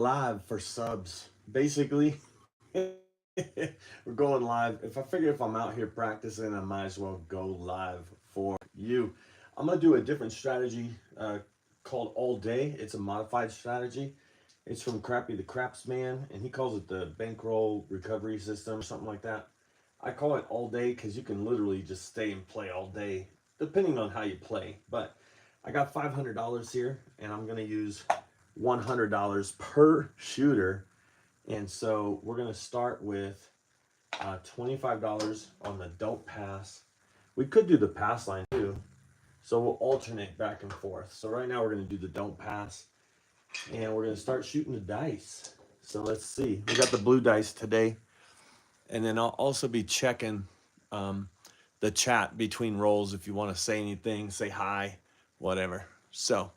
live for subs. Basically, we're going live. If I figure if I'm out here practicing, I might as well go live for you. I'm gonna do a different strategy called All Day. It's a modified strategy. It's from Crappy the Crapsman, and he calls it the bankroll recovery system or something like that. I call it All Day because you can literally just stay and play all day, depending on how you play. But I got $500 here, and I'm gonna use $100 per shooter. And so we're going to start with $25 on the don't pass. We could do the pass line too. So we'll alternate back and forth. So right now we're going to do the don't pass. And we're going to start shooting the dice. So let's see. We got the blue dice today. And then I'll also be checking the chat between rolls if you want to say anything, say hi, whatever. So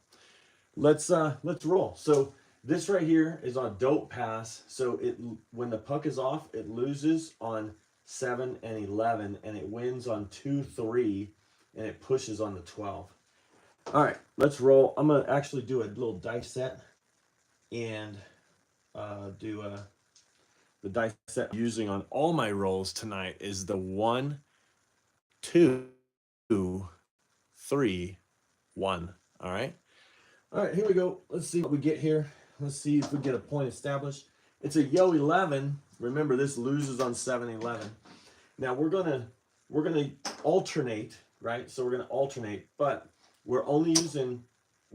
let's roll. So this right here is on don't pass. So it when the puck is off, it loses on 7 and 11, and it wins on 2, 3, and it pushes on the 12. All right, let's roll. I'm gonna actually do a little dice set and do the dice set I'm using on all my rolls tonight is the 1, 2, 3, 1. All right. All right, here we go. Let's see what we get here. Let's see if we get a point established. It's a yo 11. Remember, this loses on 7-11. Now we're gonna alternate, right? So we're gonna alternate, but we're only using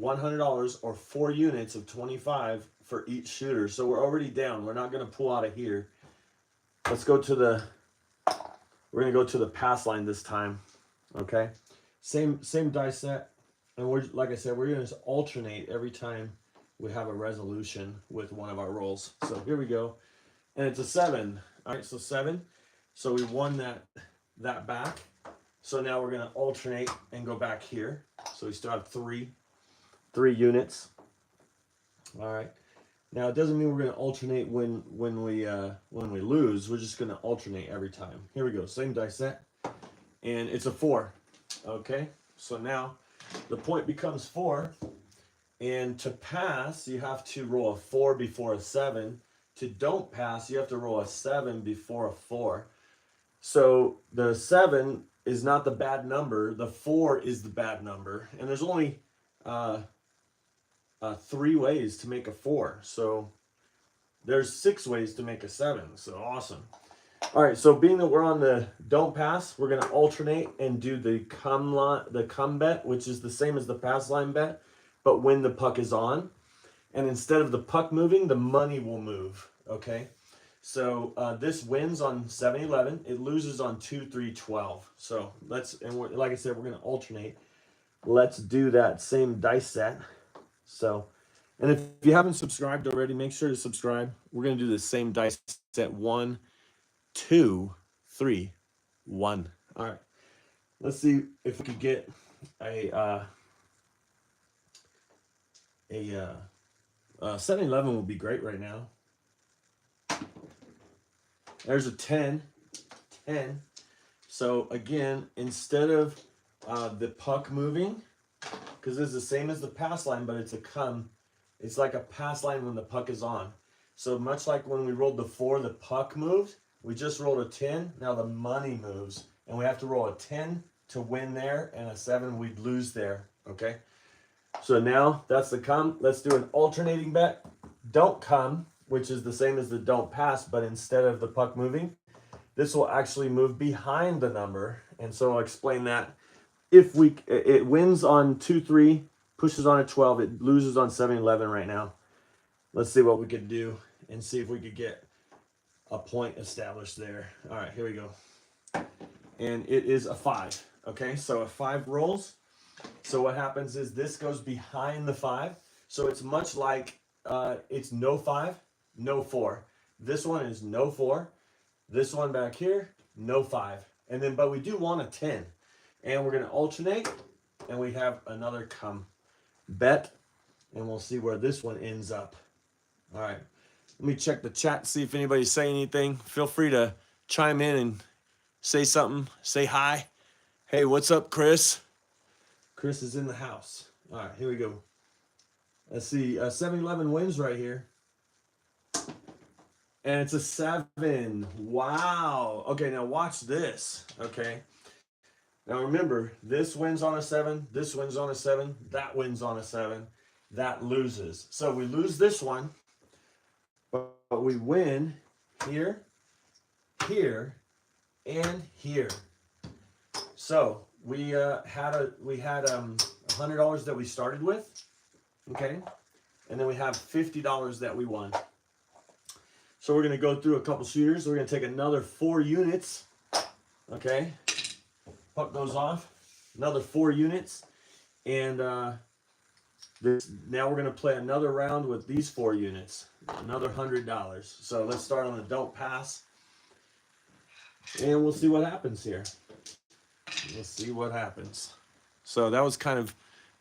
$100 or 4 units of 25 for each shooter. So we're already down. We're not gonna pull out of here. Let's go to the. We're gonna go to the pass line this time. Okay, same dice set. And we're, like I said, we're going to alternate every time we have a resolution with one of our rolls. So here we go. And it's a 7. All right, so 7. So we won that back. So now we're going to alternate and go back here. So we still have three units. All right. Now it doesn't mean we're going to alternate when we lose. We're just going to alternate every time. Here we go. Same dice set. And it's a 4. Okay. So now the point becomes 4, and to pass, you have to roll a 4 before a 7. To don't pass, you have to roll a 7 before a 4. So the 7 is not the bad number. The 4 is the bad number, and there's only 3 ways to make a 4. So there's 6 ways to make a 7. So awesome. All right, so being that we're on the don't pass, we're going to alternate and do the come bet, which is the same as the pass line bet, but when the puck is on. And instead of the puck moving, the money will move, okay? So this wins on 7-11. It loses on 2-3-12. So like I said, we're going to alternate. Let's do that same dice set. So, and if you haven't subscribed already, make sure to subscribe. We're going to do the same dice set 1, 2, 3, 1. All right. Let's see if we could get a 7-11 would be great right now. There's a 10. So again, instead of the puck moving, because it's the same as the pass line, but it's like a pass line when the puck is on. So much like when we rolled the 4, the puck moved. We just rolled a 10. Now the money moves. And we have to roll a 10 to win there, and a 7 we'd lose there. Okay? So now that's the come. Let's do an alternating bet. Don't come, which is the same as the don't pass, but instead of the puck moving, this will actually move behind the number. And so I'll explain that. If it wins on 2-3, pushes on a 12, it loses on 7-11 right now. Let's see what we could do and see if we could get a point established there. All right, here we go. And it is a 5. Okay, so a 5 rolls. So what happens is this goes behind the 5. So it's much like it's no 5, no 4. This one is no 4. This one back here, no 5. And then, but we do want a 10. And we're going to alternate. And we have another come bet. And we'll see where this one ends up. All right. Let me check the chat, see if anybody's saying anything. Feel free to chime in and say something. Say hi. Hey, what's up, Chris? Chris is in the house. All right, here we go. Let's see. 7-11 wins right here. And it's a 7. Wow. Okay, now watch this. Okay. Now remember, this wins on a 7, this wins on a 7, that wins on a 7, that loses. So we lose this one, but we win here, here, and here. So we had $100 that we started with, okay, and then we have $50 that we won. So we're gonna go through a couple shooters. We're gonna take another 4 units, okay. Puck goes off, another 4 units, and now we're gonna play another round with these 4 units, another $100. So let's start on the don't pass, and we'll see what happens here. We'll see what happens. So that was kind of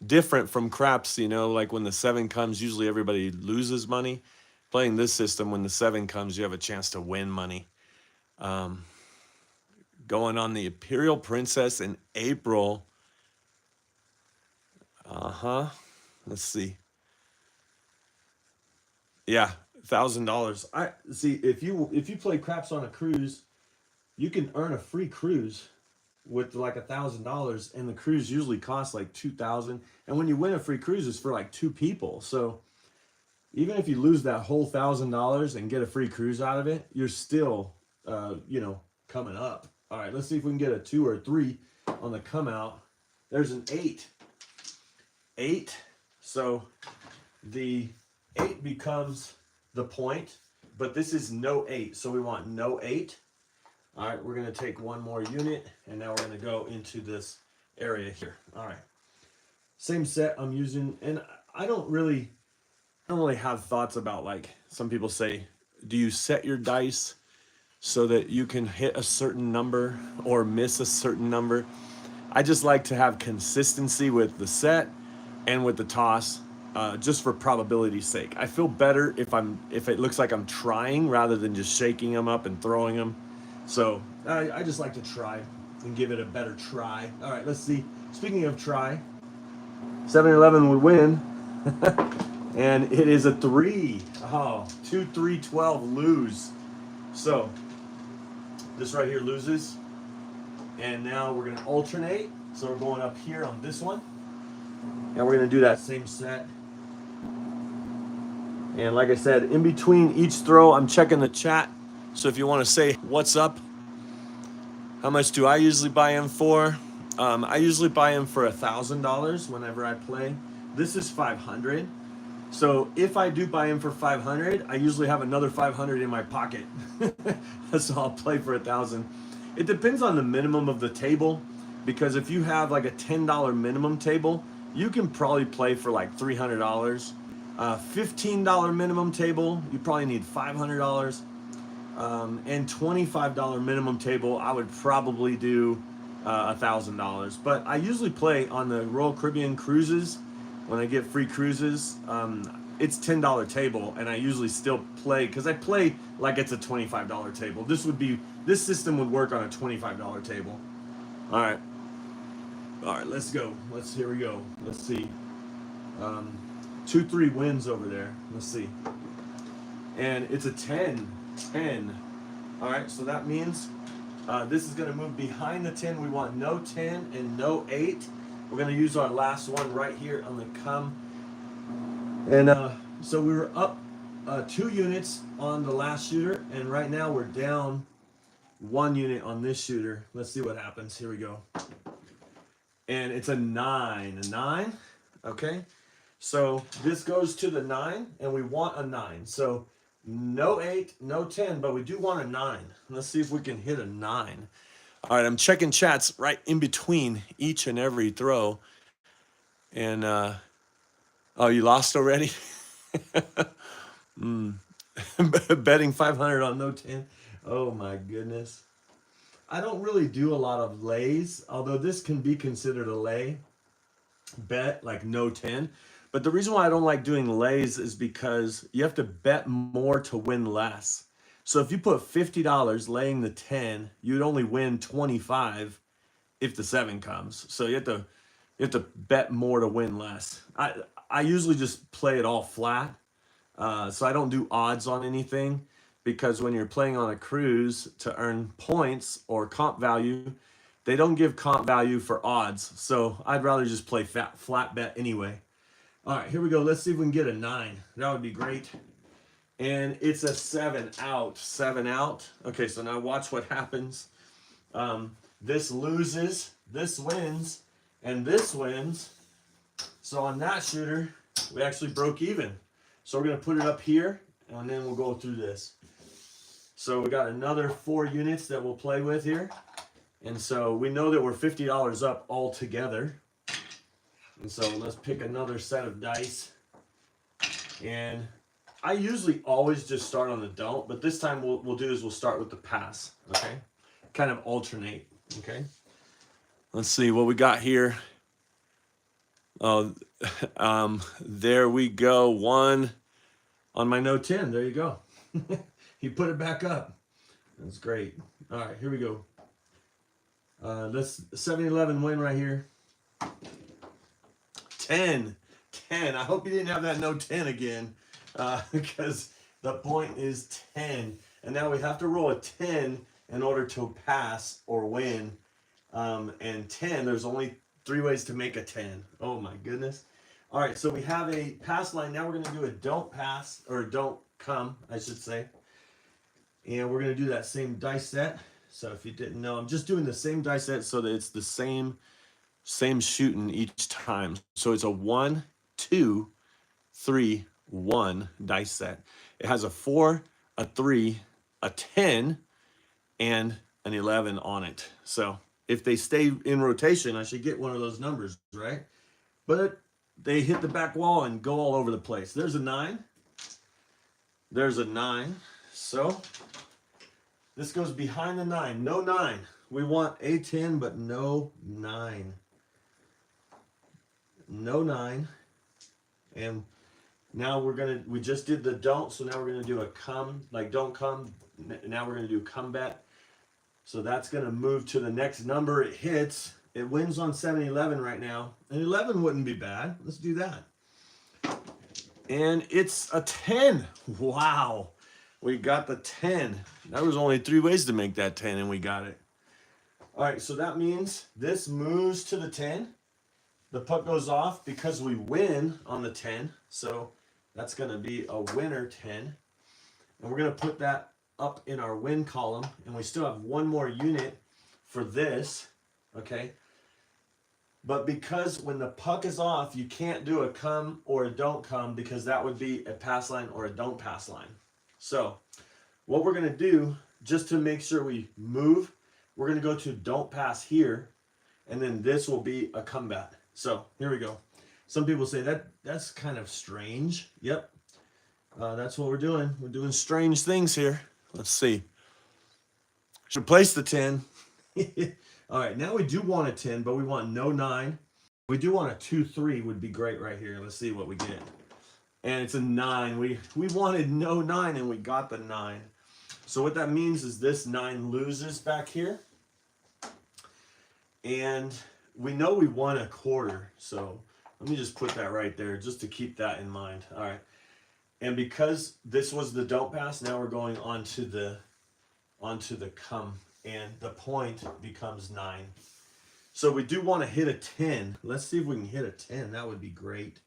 different from craps, you know, like when the 7 comes, usually everybody loses money. Playing this system, when the 7 comes, you have a chance to win money. Going on the Imperial Princess in April. Let's see. Yeah, $1,000. I see if you play craps on a cruise, you can earn a free cruise with like $1,000, and the cruise usually costs like 2,000. And when you win a free cruise, it's for like 2 people. So even if you lose that whole $1,000 and get a free cruise out of it, you're still, coming up. All right, let's see if we can get a 2 or 3 on the come out. There's an 8. 8. So the 8 becomes the point, but this is no 8. So we want no 8. All right, we're going to take one more unit, and now we're going to go into this area here. All right, same set I'm using, and I don't really have thoughts about, like some people say, do you set your dice so that you can hit a certain number or miss a certain number? I just like to have consistency with the set and with the toss, just for probability's sake. I feel better if it looks like I'm trying rather than just shaking them up and throwing them. So I just like to try and give it a better try. All right, let's see. Speaking of try, 7-Eleven would win. And it is a 3. Oh, 2, 3, 12 lose. So this right here loses. And now we're going to alternate. So we're going up here on this one. And we're going to do that same set. And like I said, in between each throw, I'm checking the chat. So if you want to say, what's up? How much do I usually buy in for? I usually buy in for $1,000 whenever I play. This is 500. So if I do buy in for 500, I usually have another 500 in my pocket. So I'll play for 1,000. It depends on the minimum of the table, because if you have like a $10 minimum table, you can probably play for like $300. $15 minimum table, you probably need $500. And $25 minimum table, I would probably do $1,000. But I usually play on the Royal Caribbean cruises. When I get free cruises, it's $10 table, and I usually still play because I play like it's a $25 table. This system would work on a $25 table. All right, let's go. Here we go. Let's see. 2, 3 wins over there. Let's see. And it's a 10. 10. All right, so that means this is going to move behind the 10. We want no 10 and no 8. We're going to use our last one right here on the come. And so we were up 2 units on the last shooter, and right now we're down 1 unit on this shooter. Let's see what happens. Here we go. And it's a 9. A 9. Okay. So this goes to the 9, and we want a 9. So no 8, no 10, but we do want a 9. Let's see if we can hit a 9. All right, I'm checking chats right in between each and every throw. And, oh, you lost already? Betting 500 on no 10. Oh, my goodness. I don't really do a lot of lays, although this can be considered a lay bet, like no 10. But the reason why I don't like doing lays is because you have to bet more to win less. So if you put $50 laying the 10, you'd only win 25 if the 7 comes. So you have to bet more to win less. I usually just play it all flat. So I don't do odds on anything because when you're playing on a cruise to earn points or comp value, they don't give comp value for odds. So I'd rather just play flat bet anyway. All right, here we go. Let's see if we can get a 9. That would be great. And it's a 7 out. 7 out. Okay, so now watch what happens. This loses, this wins, and this wins. So on that shooter, we actually broke even. So we're going to put it up here, and then we'll go through this. So we got another 4 units that we'll play with here. And so we know that we're $50 up altogether. And so let's pick another set of dice. And I usually always just start on the don't, but this time we'll do is we'll start with the pass, okay? Kind of alternate, okay? Let's see what we got here. Oh, there we go. 1 on my no 10. There you go. He put it back up. That's great. All right, here we go. Let's 7-11 win right here. 10. I hope you didn't have that no 10 again, because the point is 10. And now we have to roll a 10 in order to pass or win. And 10, there's only 3 ways to make a 10. Oh my goodness. All right, so we have a pass line. Now we're going to do a don't pass, or don't come, I should say. And we're going to do that same dice set. So if you didn't know, I'm just doing the same dice set so that it's the same shooting each time. So it's a 1, 2, 3, 1 dice set. It has a 4, a 3, a 10, and an 11 on it. So if they stay in rotation, I should get one of those numbers, right? But they hit the back wall and go all over the place. There's a 9. There's a 9. So this goes behind the 9. No 9. We want a 10, but no 9. No 9. And now we just did the don't, so now we're gonna do a come, like don't come. Now we're gonna do come bet. So that's gonna move to the next number it hits. It wins on 7-11 right now. And 11 wouldn't be bad. Let's do that. And it's a 10. Wow. We got the 10. There was only 3 ways to make that 10, and we got it. All right, so that means this moves to the 10. The puck goes off because we win on the 10. So that's going to be a winner 10. And we're going to put that up in our win column. And we still have 1 more unit for this, okay? But because when the puck is off, you can't do a come or a don't come, because that would be a pass line or a don't pass line. So what we're going to do, just to make sure we move, we're going to go to don't pass here, and then this will be a comeback. So here we go. Some people say that's kind of strange. Yep. That's what we're doing. We're doing strange things here. Let's see. Should place the 10. All right, now we do want a 10, but we want no 9. We do want a 2-3 would be great right here. Let's see what we get. And it's a 9. We wanted no 9, and we got the 9. So what that means is this 9 loses back here. And we know we won a quarter. So let me just put that right there just to keep that in mind. All right. And because this was the don't pass, now we're going onto the come. And the point becomes 9. So we do want to hit a 10. Let's see if we can hit a 10. That would be great.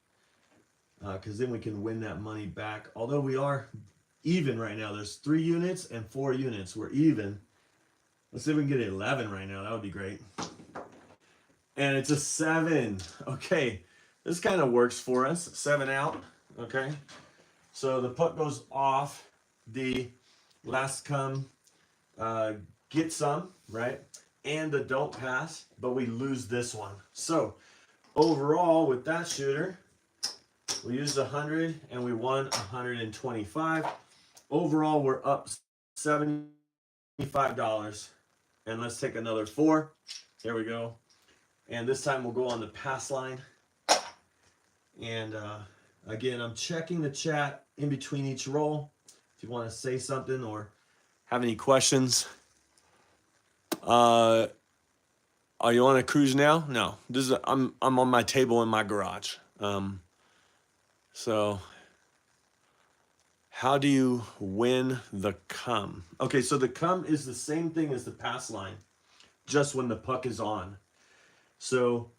Because then we can win that money back. Although we are even right now. There's 3 units and 4 units. We're even. Let's see if we can get 11 right now. That would be great. And it's a 7. Okay. This kind of works for us. 7 out. Okay. So the puck goes off. The last come. Get some, right? And the don't pass, but we lose this one. So overall with that shooter, we used 100 and we won 125. Overall, we're up $75. And let's take another 4. There we go. And this time we'll go on the pass line. And again, I'm checking the chat in between each roll. If you want to say something or have any questions. Are you on a cruise now? No. This is I'm on my table in my garage. So How do you win the come? Okay, so the come is the same thing as the pass line, just when the puck is on. So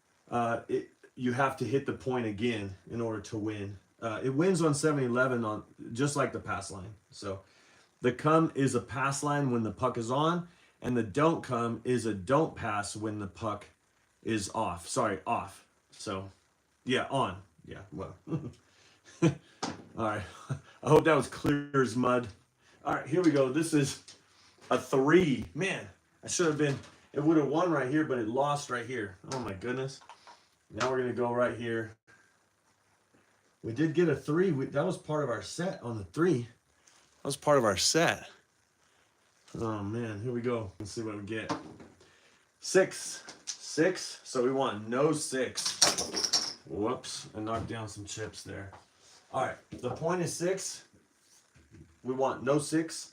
you have to hit the point again in order to win. It wins on 7-11 on just like the pass line. So the come is a pass line when the puck is on, and the don't come is a don't pass when the puck is off. Sorry, off. So yeah, on. Yeah, well. All right. I hope that was clear as mud. All right, here we go. This is a 3. Man, I should have been, it would have won right here, but it lost right here. Oh my goodness. Now we're going to go right here. We did get a 3. That was part of our set on the 3. That was part of our set. Oh man, here we go. Let's see what we get. 6. 6. So we want no 6. Whoops, I knocked down some chips there. All right, the point is 6. We want no 6.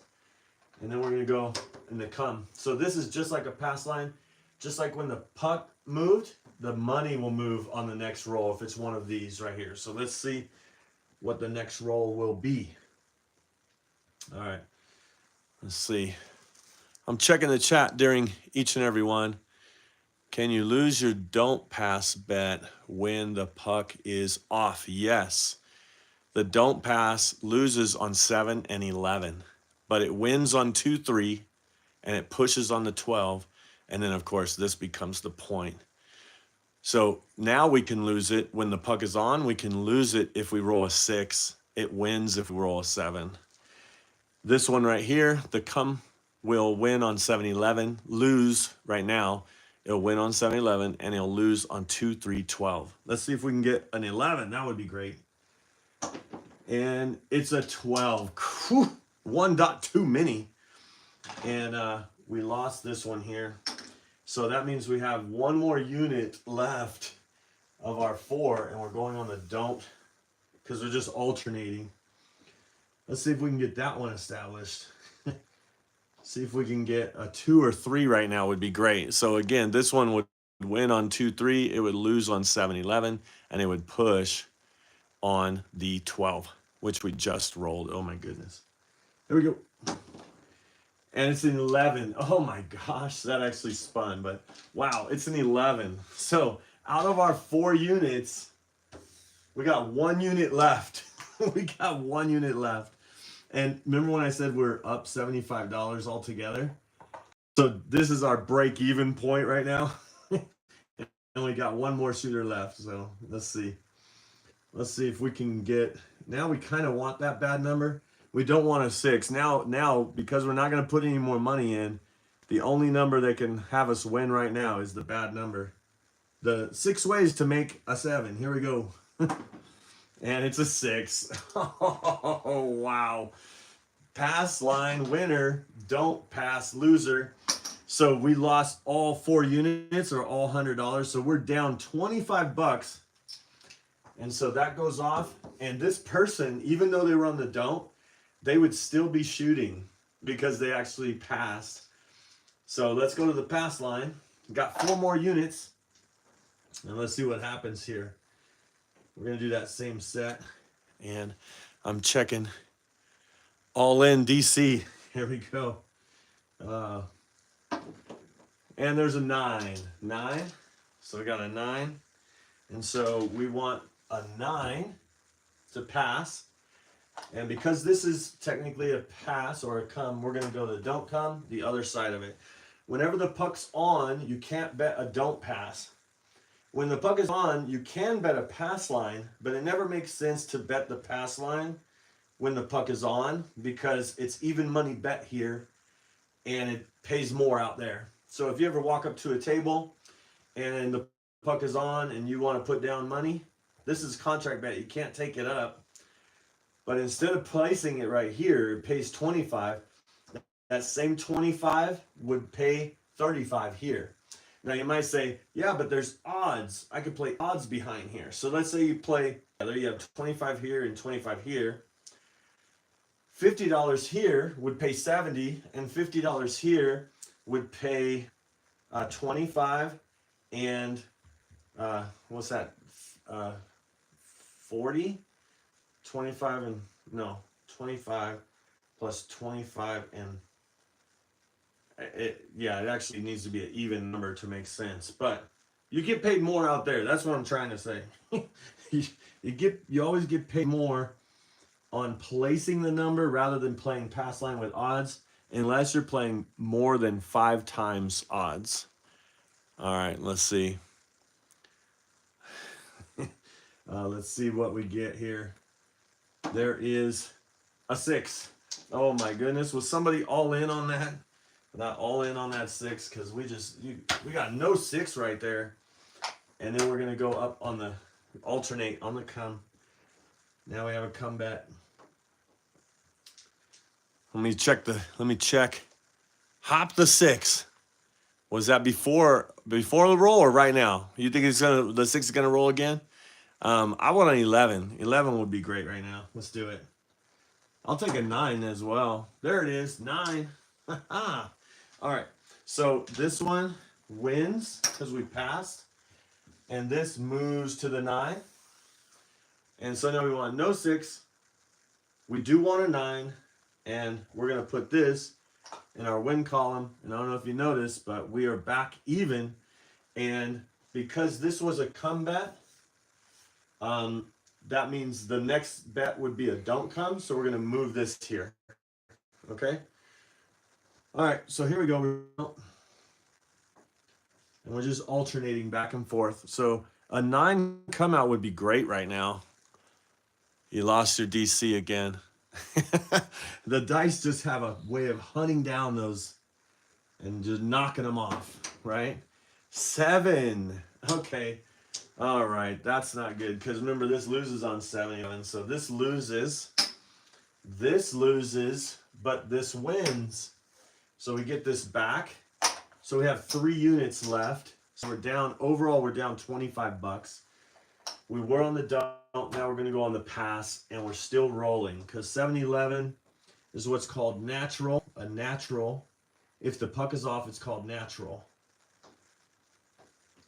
And then we're going to go in the come. So this is just like a pass line. Just like when the puck moved, the money will move on the next roll if it's one of these right here. So let's see what the next roll will be. All right, let's see. I'm checking the chat during each and every one. Can you lose your don't pass bet when the puck is off? Yes. The don't pass loses on 7 and 11, but it wins on 2, 3, and it pushes on the 12. And then, of course, this becomes the point. So now we can lose it when the puck is on. We can lose it if we roll a 6. It wins if we roll a 7. This one right here, the come will win on 7-11, lose right now. It'll win on 7-11, and it'll lose on 2, 3, 12. Let's see if we can get an 11. That would be great. And it's a 12. Whew, 1 dot too many. And we lost this one here. So that means we have 1 more unit left of our 4, and we're going on the don't because they're just alternating. Let's see if we can get that one established. See if we can get a 2 or 3 right now would be great. So again, this one would win on 2, 3. It would lose on 7-11, and it would push on the 12, which we just rolled. Oh my goodness. There we go. And it's an 11. Oh my gosh, that actually spun, but wow, it's an 11. So out of our 4 units, we got 1 unit left. We got 1 unit left. And remember when I said we're up $75 altogether? So this is our break-even point right now. And we got 1 more shooter left. So let's see. Let's see if we can get, now we kind of want that bad number. We don't want a 6. Now, because we're not going to put any more money in, the only number that can have us win right now is the bad number. The 6 ways to make a 7. Here we go. And it's a 6. Oh, wow. Pass line winner, don't pass loser. So we lost all 4 units or all $100. So we're down 25 bucks. And so that goes off. And this person, even though they were on the don't, they would still be shooting because they actually passed. So let's go to the pass line. Got 4 more units. And let's see what happens here. We're going to do that same set. And I'm checking all in DC. Here we go. And there's a 9. 9. So we got a 9. And so we want a 9 to pass. And because this is technically a pass or a come, we're going to go to the don't come, the other side of it. Whenever the puck's on, you can't bet a don't pass. When the puck is on, you can bet a pass line, but it never makes sense to bet the pass line when the puck is on because it's even money bet here and it pays more out there. So if you ever walk up to a table and the puck is on and you want to put down money, this is contract bet. You can't take it up. But instead of placing it right here, it pays 25. That same 25 would pay 35 here. Now you might say, yeah, but there's odds. I could play odds behind here. So let's say you play, there you have 25 here and 25 here. $50 here would pay 70, and $50 here would pay 25, and what's that? 40? 25 and no, 25 plus 25, and yeah, it actually needs to be an even number to make sense. But you get paid more out there. That's what I'm trying to say. You always get paid more on placing the number rather than playing pass line with odds, unless you're playing more than 5 times odds. All right, let's see. Let's see what we get here. There is a 6. Oh my goodness, was somebody all in on that? Not all in on that 6, because we got no 6 right there. And then we're gonna go up on the alternate on the come. Now we have a come bet. Let me check. Hop the 6. Was that before the roll or right now? You think the 6 is gonna roll again? I want an 11. 11 would be great right now. Let's do it. I'll take a 9 as well. There it is, 9. All right, so this one wins because we passed, and this moves to the 9. And so now we want no 6. We do want a 9, and we're gonna put this in our win column. And I don't know if you noticed, but we are back even. And because this was a come bet, that means the next bet would be a don't come. So we're gonna move this here. Okay. All right. So here we go. And we're just alternating back and forth. So a 9 come out would be great right now. You lost your DC again. The dice just have a way of hunting down those and just knocking them off, right? 7. Okay. All right. That's not good, because remember, this loses on 7. And so this loses, but this wins. So we get this back. So we have 3 units left. So we're down, overall, we're down 25 bucks. We were on the don't, now we're going to go on the pass, and we're still rolling, because 7-11 is what's called natural, a natural. If the puck is off, it's called natural.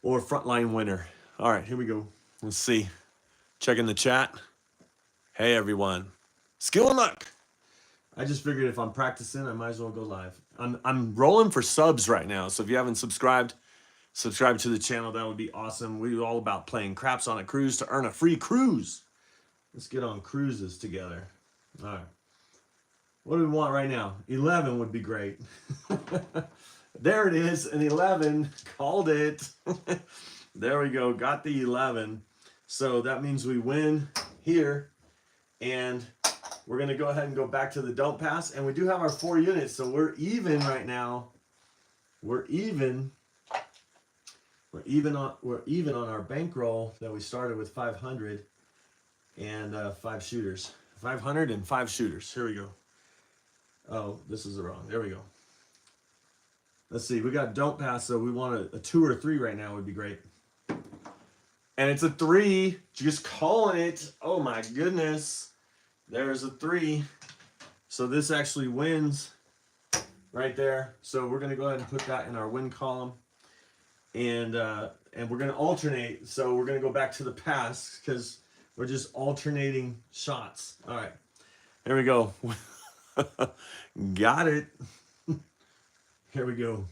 Or frontline winner. All right, here we go. Let's see. Checking the chat. Hey, everyone. Skill and luck. I just figured if I'm practicing, I might as well go live. I'm rolling for subs right now, so if you haven't subscribe to the channel. That would be awesome. We're all about playing craps on a cruise to earn a free cruise. Let's get on cruises together. All right. What do we want right now? 11 would be great. There it is, an 11. Called it. There we go. Got the 11. So that means we win here. And we're going to go ahead and go back to the don't pass. And we do have our 4 units. So we're even right now. We're even on our bankroll that we started with 500 and 5 shooters. 500 and 5 shooters. Here we go. Oh, this is wrong. There we go. Let's see. We got don't pass, so we want a 2 or a 3 right now would be great. And it's a 3. Just calling it. Oh my goodness. There's a 3. So this actually wins right there. So we're going to go ahead and put that in our win column. And we're going to alternate. So we're going to go back to the pass, because we're just alternating shots. All right. Here we go. Got it. Here we go.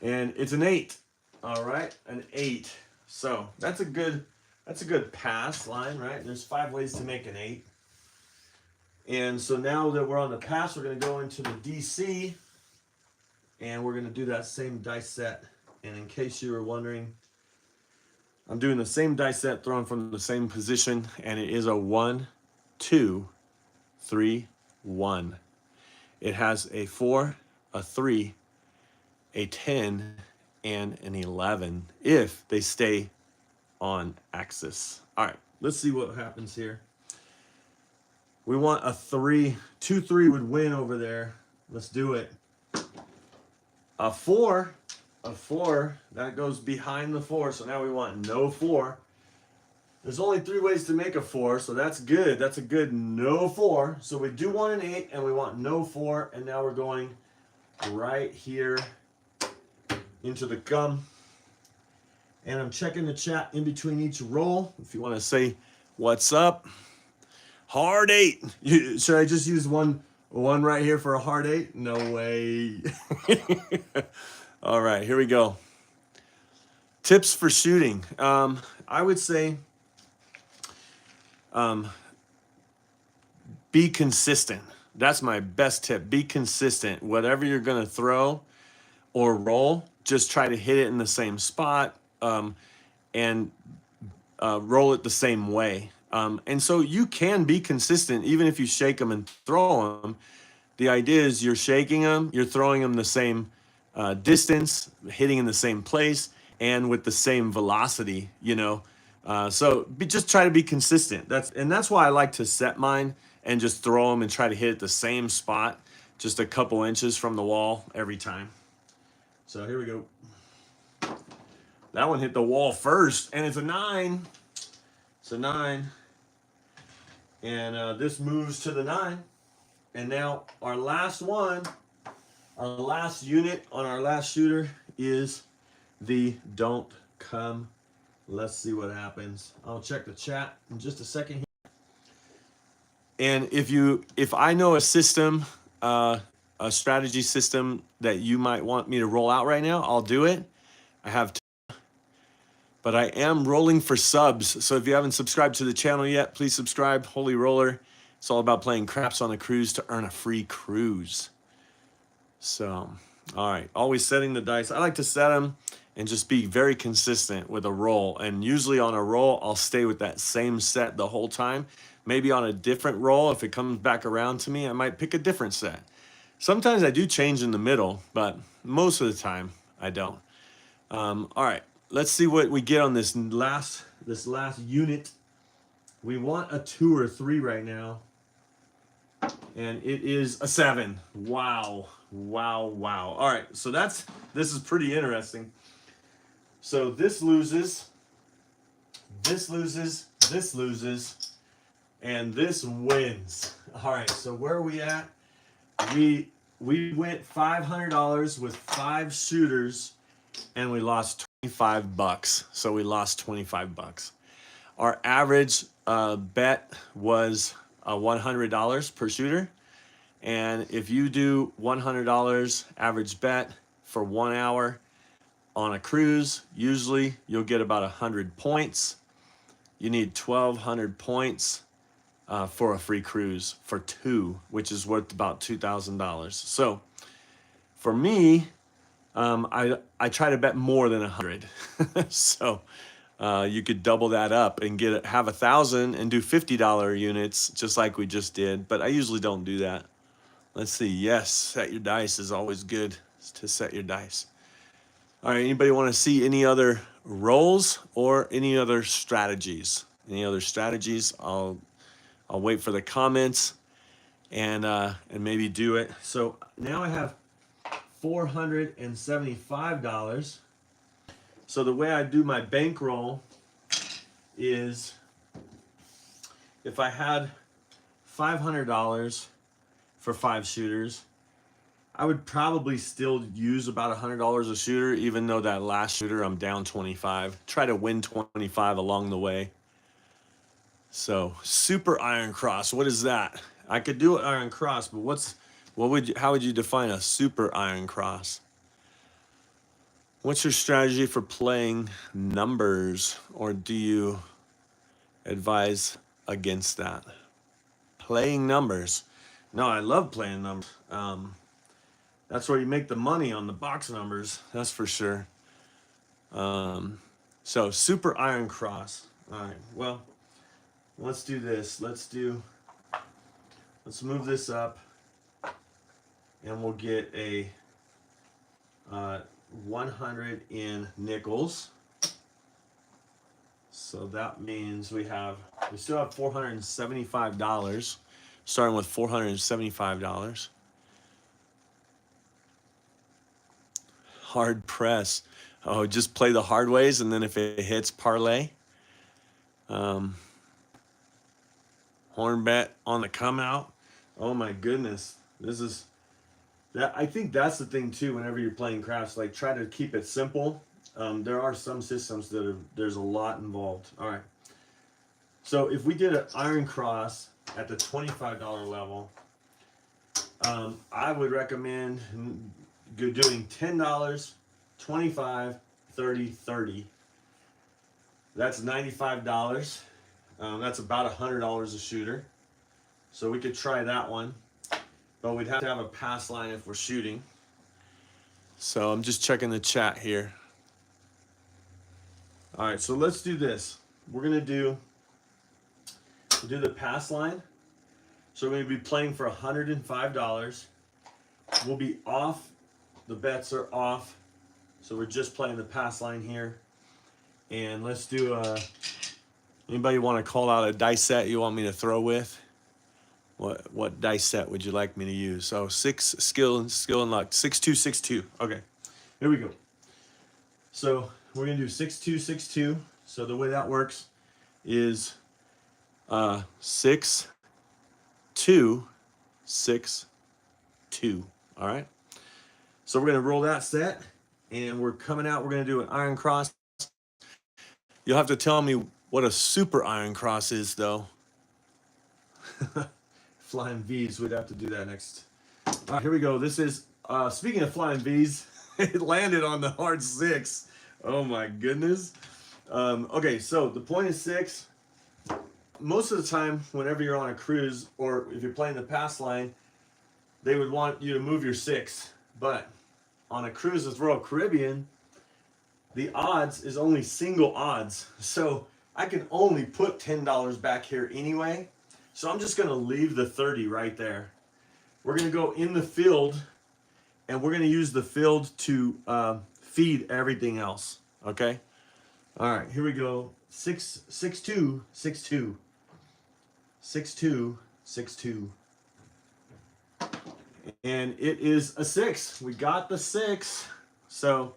And it's an 8. All right, an 8. So that's a good pass line, right? There's 5 ways to make an 8. And so now that we're on the pass, we're going to go into the DC, and we're going to do that same dice set. And in case you were wondering, I'm doing the same dice set, thrown from the same position, and it is a 1, 2, 3, 1. It has a 4, a 3, a 10, and an 11 if they stay on axis. All right, let's see what happens here. We want a 3. 2, 3 would win over there. Let's do it. A 4. A 4. That goes behind the 4. So now we want no 4. There's only 3 ways to make a 4, so that's good. That's a good no 4. So we do want an 8, and we want no 4. And now we're going right here into the gum. And I'm checking the chat in between each roll. If you want to say what's up, Hard 8. Should I just use one right here for a hard 8? No way. All right, here we go. Tips for shooting. I would say be consistent. That's my best tip. Be consistent. Whatever you're going to throw or roll, just try to hit it in the same spot, and roll it the same way. And so you can be consistent even if you shake them and throw them. The idea is you're shaking them, you're throwing them the same distance, hitting in the same place, and with the same velocity, you know. Just try to be consistent. That's why I like to set mine and just throw them and try to hit at the same spot, just a couple inches from the wall every time. So here we go. That one hit the wall first, and it's a 9. It's a 9. And this moves to the 9. And now our last one, our last unit on our last shooter is the don't come. Let's see what happens. I'll check the chat in just a second here. And if I know a system, a strategy system that you might want me to roll out right now, I'll do it. I have but I am rolling for subs. So if you haven't subscribed to the channel yet, please subscribe. Holy Roller. It's all about playing craps on a cruise to earn a free cruise. So, all right. Always setting the dice. I like to set them and just be very consistent with a roll. And usually on a roll, I'll stay with that same set the whole time. Maybe on a different roll, if it comes back around to me, I might pick a different set. Sometimes I do change in the middle, but most of the time I don't. All right. Let's see what we get on this last unit. We want a 2 or 3 right now. And it is a 7. Wow. Wow, wow. All right, so this is pretty interesting. So this loses, this loses, this loses, and this wins. All right, so where are we at? We went $500 with 5 shooters, and we lost $25. So we lost $25. Our average bet was $100 per shooter. And if you do $100 average bet for 1 hour on a cruise, usually you'll get about 100 points. You need 1,200 points for a free cruise for 2, which is worth about $2,000. So for me, I try to bet more than 100. So you could double that up and have 1,000 and do $50 units just like we just did. But I usually don't do that. Let's see. Yes, set your dice is always good to set your dice. All right. Anybody want to see any other rolls or any other strategies? Any other strategies? I'll wait for the comments and maybe do it. So now I have $475. So the way I do my bankroll is if I had $500 for 5 shooters, I would probably still use about $100 a shooter, even though that last shooter I'm down 25. Try to win 25 along the way. So super iron cross, what is that? I could do an iron cross, but how would you define a super iron cross? What's your strategy for playing numbers, or do you advise against that? Playing numbers. No, I love playing numbers. That's where you make the money, on the box numbers. That's for sure. So super iron cross. All right. Well, let's do this. Let's move this up, and we'll get a 100 in nickels. So that means we still have $475, starting with $475. Hard press. Oh, just play the hard ways, and then if it hits, parlay. Horn bet on the come out. Oh my goodness. I think that's the thing too, whenever you're playing craps, like try to keep it simple. There are some systems there's a lot involved. All right. So if we did an iron cross at the $25 level, I would recommend doing $10, 25, 30, 30. That's $95. That's about $100 a shooter. So we could try that one, but we'd have to have a pass line if we're shooting. So I'm just checking the chat here. All right, so let's do this. We're gonna do the pass line. So we're gonna be playing for $105. We'll be off. The bets are off. So we're just playing the pass line here. And let's do anybody want to call out a dice set you want me to throw with? What dice set would you like me to use? So 6 skill and luck. 6-2-6-2. Okay, here we go. So we're gonna do 6-2-6-2. So the way that works is 6, 2, 6, 2. All right. So we're gonna roll that set, and we're coming out. We're gonna do an iron cross. You'll have to tell me what a super iron cross is, though. Flying V's, we'd have to do that next. All right, here we go. This is, speaking of flying V's, it landed on the hard 6. Oh my goodness. Okay, so the point is 6. Most of the time, whenever you're on a cruise, or if you're playing the pass line, they would want you to move your 6. But on a cruise with Royal Caribbean, the odds is only single odds. So I can only put $10 back here anyway. So I'm just gonna leave the 30 right there. We're gonna go in the field, and we're gonna use the field to feed everything else, okay? All right, here we go. 6, 6, 2, 6, 2. 6, 2, 6, 2. And it is a 6. We got the 6. So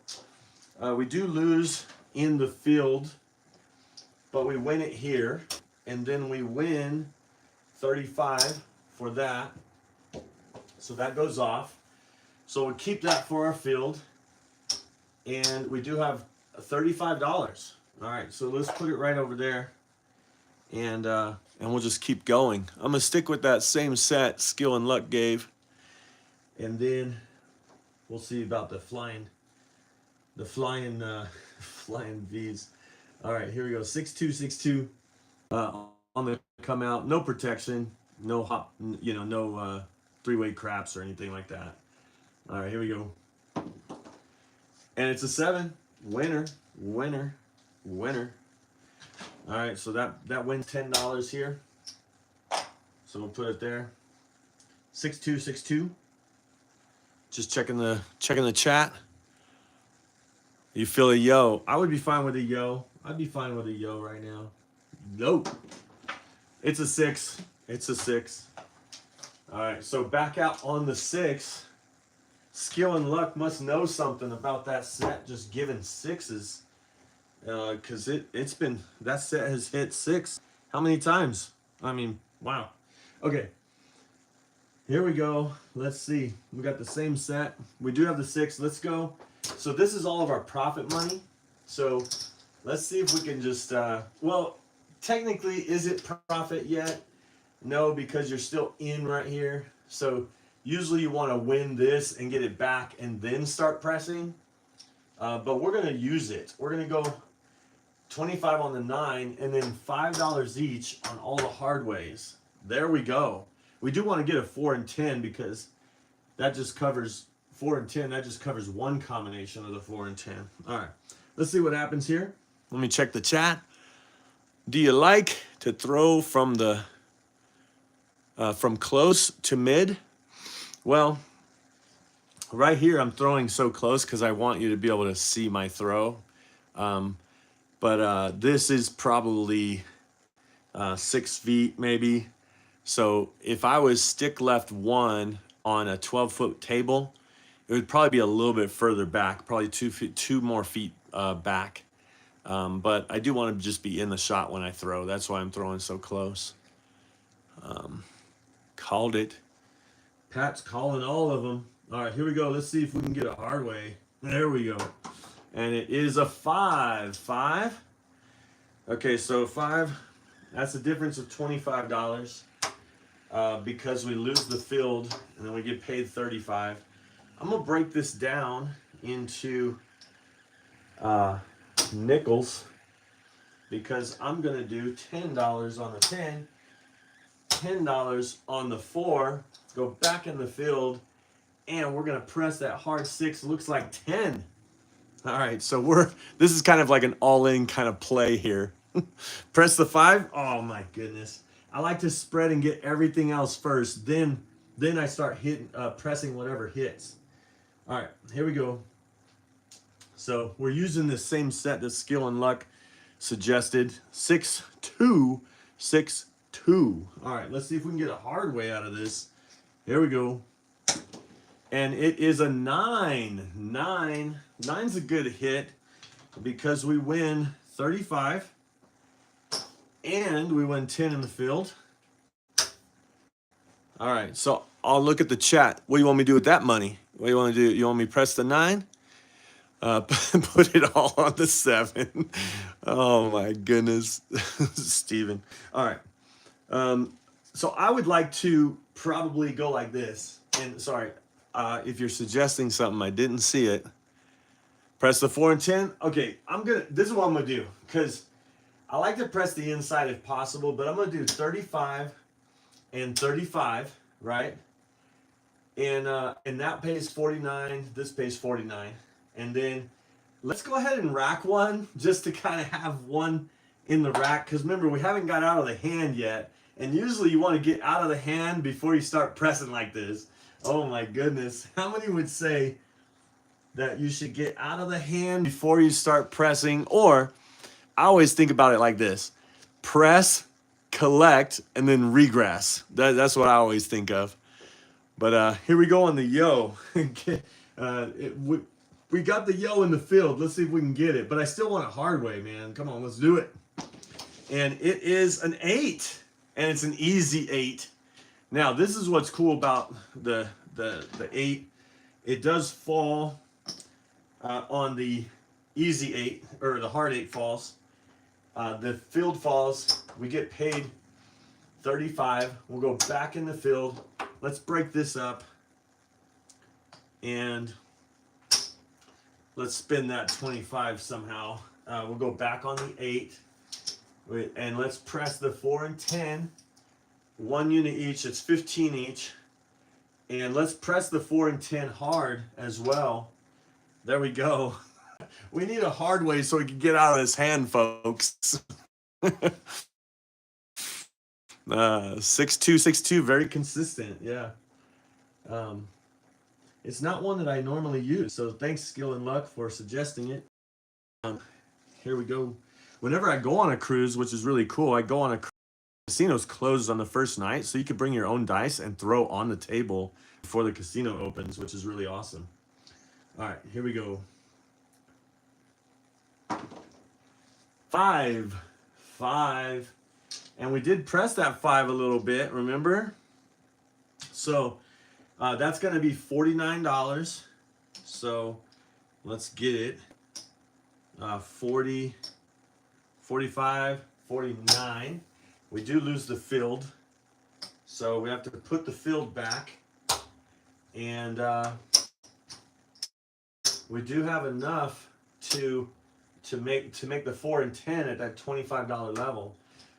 we do lose in the field, but we win it here. And then we win 35 for that. So that goes off. So we keep that for our field. And we do have $35. All right, so let's put it right over there. And we'll just keep going. I'm gonna stick with that same set skill and luck gave. And then we'll see about the flying flying V's. All right, here we go. 6-2, 6-2. On the come out, no protection, no hop, no three-way craps or anything like that. All right, here we go. And it's a 7. Winner, winner, winner. All right, so that wins $10 here. So we'll put it there. 6-2, 6-2. Just checking the chat. You feel a yo? I would be fine with a yo. I'd be fine with a yo right now. Nope. It's a 6. It's a 6. All right, so back out on the 6. Skill and luck must know something about that set just giving 6s. Because it's been, that set has hit 6. How many times? I mean, wow. Okay. Here we go. Let's see. We got the same set. We do have the 6. Let's go. So this is all of our profit money. So let's see if we can just, well, technically, is it profit yet? No, because you're still in right here. So usually you want to win this and get it back and then start pressing. But we're going to use it. We're going to go 25 on the 9 and then $5 each on all the hard ways. There we go. We do want to get a 4 and 10 because that just covers 4 and 10. That just covers one combination of the 4 and 10. All right, let's see what happens here. Let me check the chat. Do you like to throw from the from close to mid? Well, right here I'm throwing so close because I want you to be able to see my throw. But this is probably 6 feet maybe. So if I was stick left 1 on a 12-foot table, it would probably be a little bit further back, probably 2 more feet back. But I do want to just be in the shot when I throw. That's why I'm throwing so close. Called it. Pat's calling all of them. All right, here we go. Let's see if we can get a hard way. There we go. And it is a 5. 5. Okay, so 5. That's a difference of $25 because we lose the field and then we get paid 35. I'm gonna break this down into nickels because I'm gonna do $10 on the 10, $10 on the 4, go back in the field, and we're gonna press that hard 6. Looks like 10. All right, so this is kind of like an all-in kind of play here. Press the 5. Oh my goodness. I like to spread and get everything else first. Then I start pressing whatever hits. All right, here we go. So we're using the same set that Skill and Luck suggested. 6-2, 6-2. All right, let's see if we can get a hard way out of this. Here we go. And it is a 9. 9. 9's a good hit because we win 35 and we win 10 in the field. All right, so I'll look at the chat. What do you want me to do with that money? What do you want to do? You want me to press the 9? Put it all on the 7. Oh my goodness, Steven. All right. So I would like to probably go like this. And sorry, if you're suggesting something, I didn't see it. Press the 4 and 10. Okay, this is what I'm gonna do because I like to press the inside if possible, but I'm gonna do 35 and 35, right? And that pays 49. This pays 49. And then let's go ahead and rack one just to kind of have one in the rack. Because remember, we haven't got out of the hand yet. And usually you want to get out of the hand before you start pressing like this. Oh my goodness. How many would say that you should get out of the hand before you start pressing? Or I always think about it like this. Press, collect, and then regress. That's what I always think of. But here we go on the yo. We got the yo in the field. Let's see if we can get it. But I still want a hard way, man. Come on, let's do it. And it is an 8. And it's an easy 8. Now, this is what's cool about the 8. It does fall on the easy 8, or the hard 8 falls. The field falls. We get paid 35. We'll go back in the field. Let's break this up. And let's spin that 25 somehow. We'll go back on the 8. And let's press the 4 and 10. 1 unit each. It's 15 each. And let's press the 4 and 10 hard as well. There we go. We need a hard way so we can get out of this hand, folks. 6-2, 6-2. Very consistent. Yeah. It's not one that I normally use, so thanks Skill and Luck for suggesting it. Here we go. Whenever I go on a cruise, which is really cool, I go on a cruise. Casino's closed on the first night, so you can bring your own dice and throw on the table before the casino opens, which is really awesome. All right, here we go. 5, 5, and we did press that 5 a little bit, remember? So that's going to be $49. So let's get it. 40, 45, 49. We do lose the field, so we have to put the field back. And we do have enough to make the 4 and 10 at that $25 level.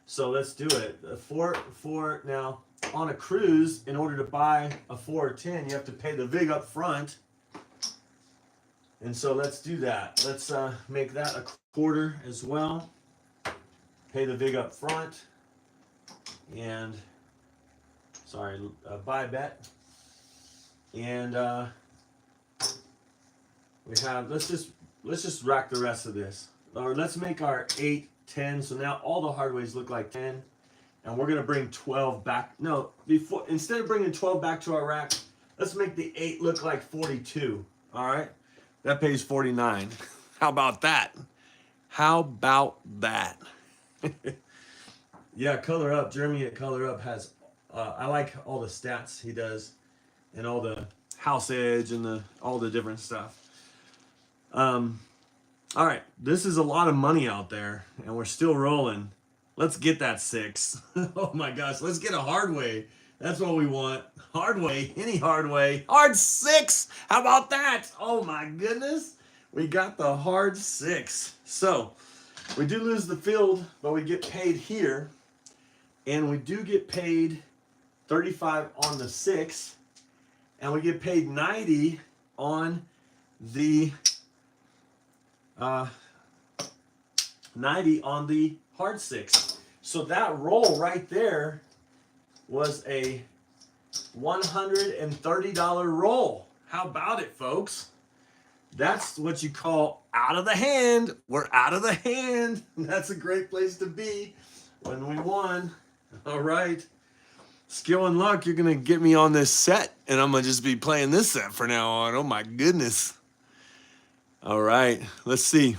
So let's do it. Four now. On a cruise, in order to buy a 4 or 10, you have to pay the VIG up front. And so let's do that. Let's make that a quarter as well. Pay the VIG up front. And, sorry, buy bet. And we have, let's just rack the rest of this. Or let's make our 8, 10. So now all the hard ways look like 10. And we're going to bring 12 back. No, instead of bringing 12 back to our rack, let's make the 8 look like 42. All right? That pays 49. How about that? How about that? Yeah, Color Up. Jeremy at Color Up has, I like all the stats he does and all the house edge and all the different stuff. All right, this is a lot of money out there, and we're still rolling. Let's get that 6. Oh my gosh, let's get a hard way. That's what we want. Hard way, any hard way. Hard 6. How about that? Oh my goodness. We got the hard 6. So we do lose the field, but we get paid here. And we do get paid 35 on the 6. And we get paid 90 on the 90 on the hard 6. So that roll right there was a $130 roll. How about it, folks? That's what you call out of the hand. We're out of the hand. That's a great place to be when we won. All right. Skill and luck, you're going to get me on this set, and I'm going to just be playing this set for now on. Oh, my goodness. All right. Let's see.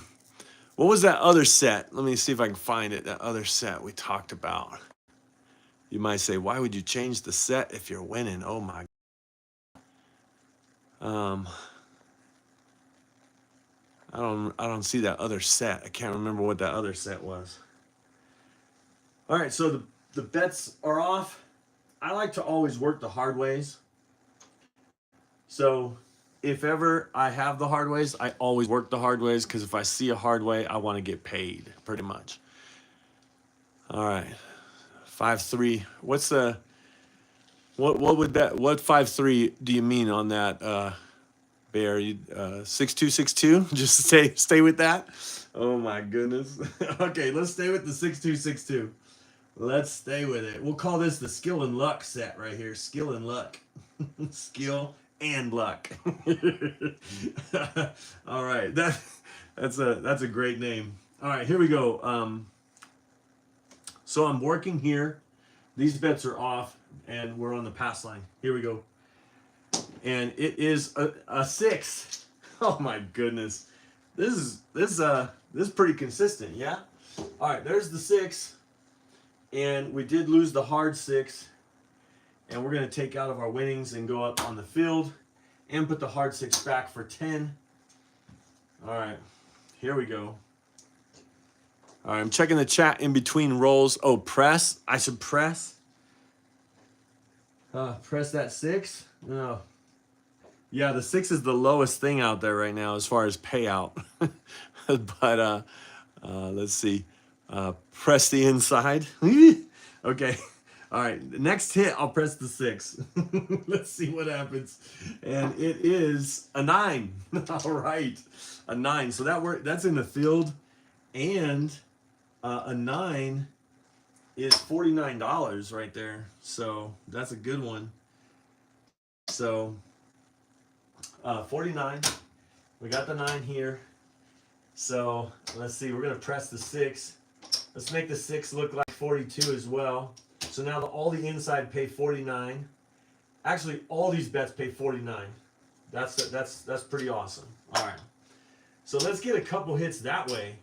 What was that other set? Let me see if I can find it. That other set we talked about. You might say, why would you change the set if you're winning? Oh, my. I don't see that other set. I can't remember what that other set was. All right, so the bets are off. I like to always work the hard ways. So if ever I have the hard ways, I always work the hard ways, because if I see a hard way, I want to get paid, pretty much. All right, 5-3. What's the what would that, what 5-3 do you mean on that, Bear? 6262? Just stay with that. Oh my goodness. Okay, let's stay with the 6262. Let's stay with it. We'll call this the skill and luck set right here. Skill and luck. Skill and luck. All right, that's a great name. All right, here we go. So I'm working here. These bets are off, and we're on the pass line. Here we go. And it is a 6. Oh my goodness. This is pretty consistent, yeah? All right, there's the 6. And we did lose the hard 6. And we're going to take out of our winnings and go up on the field and put the hard 6 back for 10. All right, here we go. All right, I'm checking the chat in between rolls. Oh, press. I should press. Press that 6. No. Yeah, the 6 is the lowest thing out there right now as far as payout. But let's see. Press the inside. Okay. All right. Next hit, I'll press the 6. Let's see what happens. And it is a 9. All right. A 9. So that's in the field. And a 9 is $49 right there. So that's a good one. So 49. We got the 9 here. So let's see. We're going to press the 6. Let's make the 6 look like 42 as well. So now all the inside pay 49. Actually, all these bets pay 49. That's pretty awesome. All right. So let's get a couple hits that way.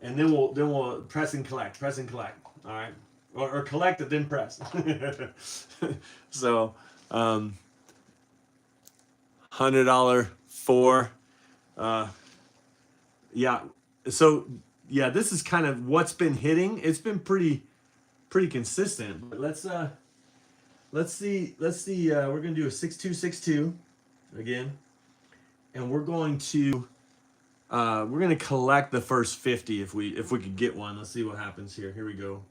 And then we'll press and collect. Press and collect. All right. Or collect it, then press. So $100 for yeah. So yeah, this is kind of what's been hitting. It's been pretty consistent. But let's see. We're gonna do a 6262 again, and we're going to collect the first 50 if we could get one. Let's see what happens here. Here we go.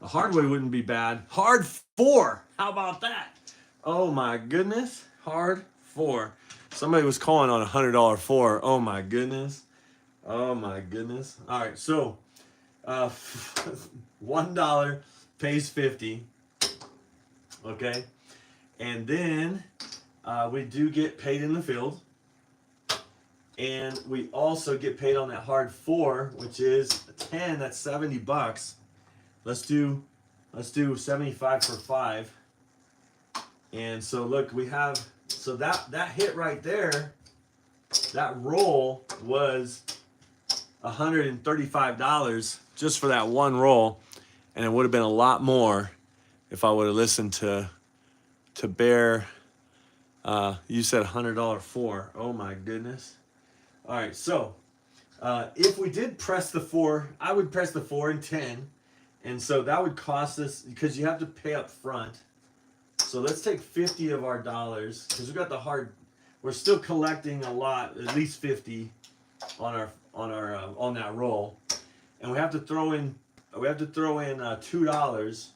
The hard way wouldn't be bad. Hard 4. How about that? Oh my goodness. Hard 4. Somebody was calling on $100 4. Oh my goodness. Oh my goodness. All right, so $1 pays 50. Okay, and then we do get paid in the field, and we also get paid on that hard 4, which is 10. That's $70. Let's do 75 for 5. And so look, we have, so that hit right there, that roll was $135 just for that one roll, and it would have been a lot more if I would have listened to Bear. You said $100 4. Oh my goodness. All right, so If we did press the 4, I would press the 4 and 10. And so that would cost us, because you have to pay up front. So let's take 50 of our dollars, because we got the hard, we're still collecting a lot, at least 50 on that roll. And we have to throw in $2,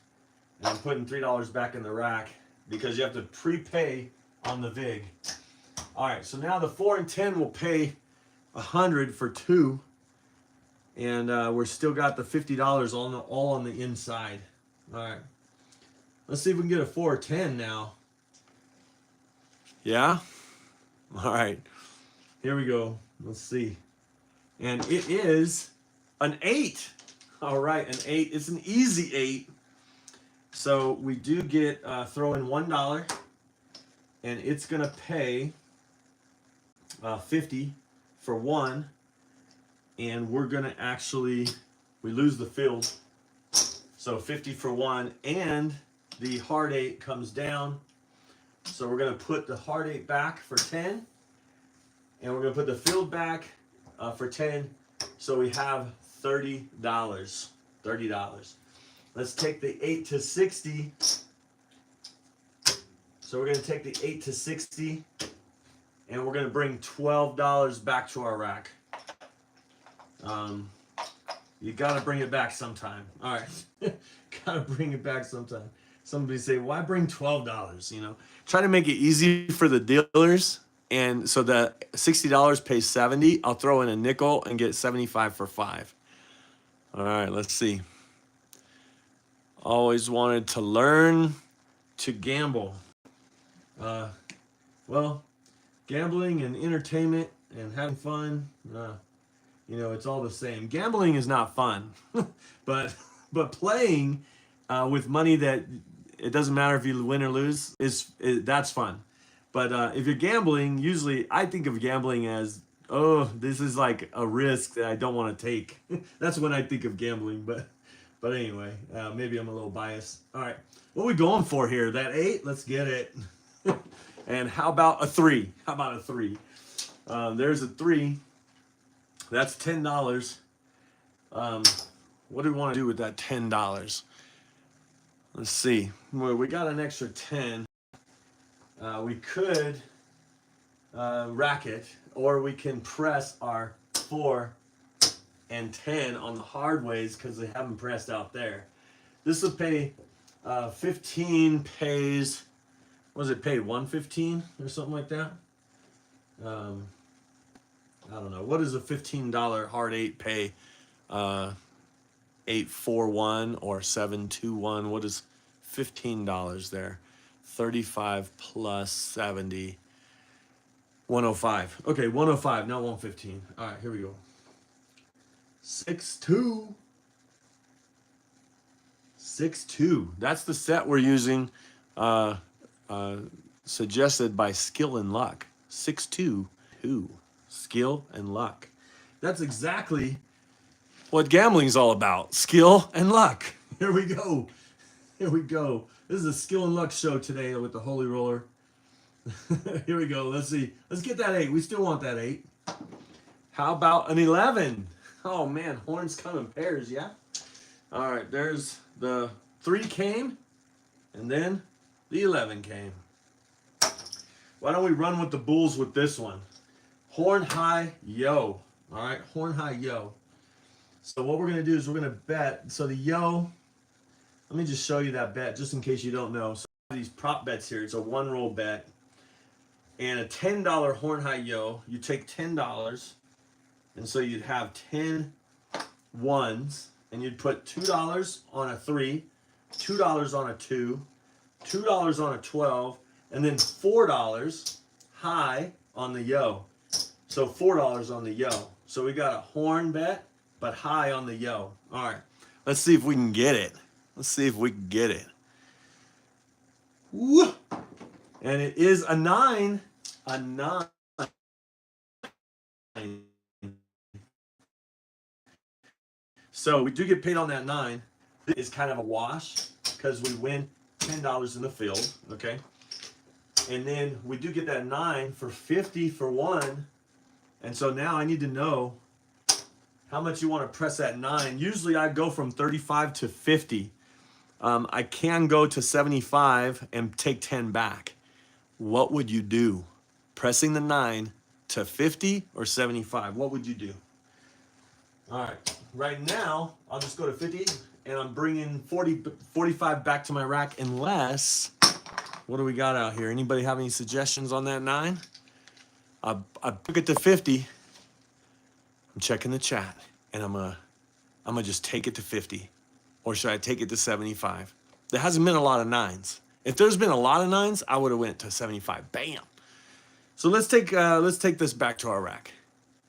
and I'm putting $3 back in the rack because you have to prepay on the VIG. All right, so now the 4 and 10 will pay 100 for 2, and we're still got the $50 all on the inside. All right, let's see if we can get a 4 or 10 now. Yeah. All right, here we go. Let's see, and it is an 8. All right, an 8. It's an easy 8. So we do get throw in $1, and it's gonna pay 50 for 1, and we're gonna actually, we lose the field, so 50 for 1, and the hard 8 comes down. So we're gonna put the hard 8 back for 10, and we're gonna put the field back for 10. So we have $30. Let's take the 8 to 60. So we're gonna take the 8 to 60, and we're gonna bring $12 back to our rack. You gotta bring it back sometime. All right, gotta bring it back sometime. Somebody say, why bring $12? You know, try to make it easy for the dealers. And so the $60 pays 70. I'll throw in a nickel and get 75 for 5. All right, let's see. Always wanted to learn to gamble. Well, gambling and entertainment and having fun, you know, it's all the same. Gambling is not fun, but playing with money that it doesn't matter if you win or lose that's fun. But if you're gambling, usually I think of gambling as, oh, this is like a risk that I don't want to take. That's when I think of gambling. But anyway, maybe I'm a little biased. All right, what are we going for here? That 8? Let's get it. And how about a 3? How about a 3? There's a 3. That's $10. What do we want to do with that $10? Let's see. Well, we got an extra 10. We could rack it, or we can press our 4 and 10 on the hard ways because they haven't pressed out there. This will pay 15 pays, what does it pay, 115 or something like that? I don't know. What does a $15 hard 8 pay? 841 or 721. What is $15 there? 35 plus 70. 105. Okay, 105, not 115. All right, here we go. 6-2. 6-2. That's the set we're using, suggested by Skill and Luck. 6-2. Skill and luck. That's exactly what gambling's all about. Skill and luck. Here we go. Here we go. This is a skill and luck show today with the Holy Roller. Here we go. Let's see. Let's get that 8. We still want that 8. How about an 11? Oh man, horns come in pairs, yeah? All right, there's the 3 came, and then the 11 came. Why don't we run with the bulls with this one? Horn high, yo. All right, horn high, yo. So what we're going to do is we're going to bet. So the yo, let me just show you that bet just in case you don't know. So these prop bets here, it's a 1-roll bet. And a $10 horn high yo, you take $10. And so you'd have 10 ones. And you'd put $2 on a 3, $2 on a 2, $2 on a 12, and then $4 high on the yo. So $4 on the yo. So we got a horn bet, but high on the yo. All right, let's see if we can get it. Let's see if we can get it. Woo! And it is a 9. A 9. So we do get paid on that 9. This is kind of a wash because we win $10 in the field, okay? And then we do get that 9 for 50 for 1. And so now I need to know how much you want to press that 9. Usually I go from 35 to 50. I can go to 75 and take 10 back. What would you do? Pressing the 9 to 50 or 75? What would you do? All right, right now, I'll just go to 50 and I'm bringing 45 back to my rack unless, what do we got out here? Anybody have any suggestions on that 9? I took it to 50. I'm checking the chat and I'm gonna just take it to 50. Or should I take it to 75? There hasn't been a lot of 9s. If there's been a lot of 9s, I would have went to 75. Bam. So let's take this back to our rack.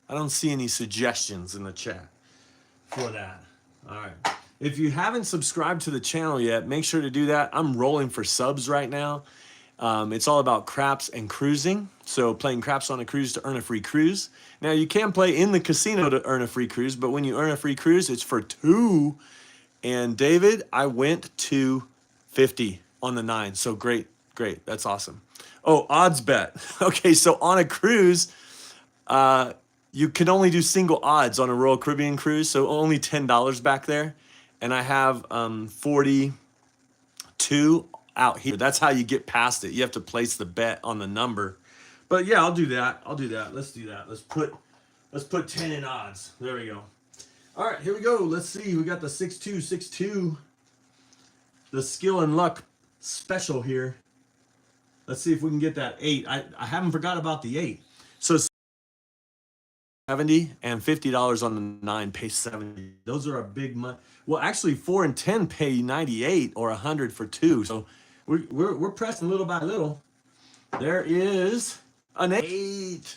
I don't see any suggestions in the chat for that. All right. If you haven't subscribed to the channel yet, make sure to do that. I'm rolling for subs right now. It's all about craps and cruising. So playing craps on a cruise to earn a free cruise. Now you can play in the casino to earn a free cruise, but when you earn a free cruise, it's for 2. And David, I went to 50 on the 9. So great. That's awesome. Oh, odds bet. Okay, so on a cruise, you can only do single odds on a Royal Caribbean cruise, so only $10 back there. And I have 42 out here. That's how you get past it. You have to place the bet on the number. But yeah, I'll do that. Let's do that. Let's put 10 in odds. There we go. All right, here we go. Let's see. We got the 6262. The skill and luck special here. Let's see if we can get that 8. I haven't forgot about the 8. So 70 and $50 on the 9 pay 70. Those are a big money. Well, actually 4 and 10 pay 98 or 100 for 2. So we're pressing little by little. There is an 8.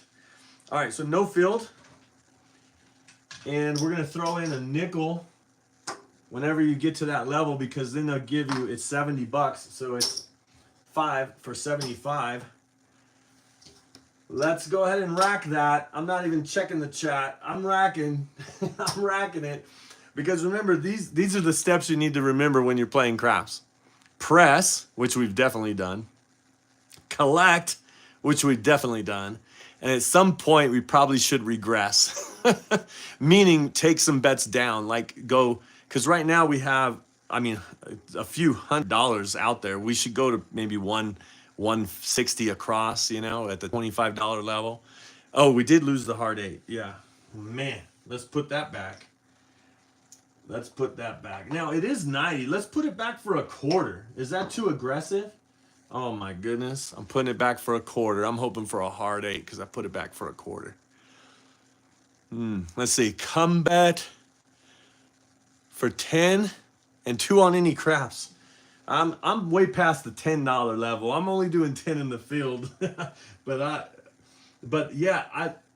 All right, so no field. And we're going to throw in a nickel whenever you get to that level, because then they'll give you, it's $70. So it's 5 for 75. Let's go ahead and rack that. I'm not even checking the chat. I'm racking. I'm racking it. Because remember, these are the steps you need to remember when you're playing craps. Press, which we've definitely done. Collect, which we've definitely done. And at some point, we probably should regress. Meaning take some bets down, like go, because right now we have, I mean, a few $100 out there. We should go to maybe 160 across, you know, at the $25 level. Oh, we did lose the hard 8. Yeah, man, let's put that back. Let's put that back. Now it is 90. Let's put it back for a quarter. Is that too aggressive? Oh my goodness. I'm putting it back for a quarter. I'm hoping for a hard 8 because I put it back for a quarter. Let's see. Come bet for 10 and 2 on any craps. I'm way past the $10 level. I'm only doing 10 in the field. but yeah,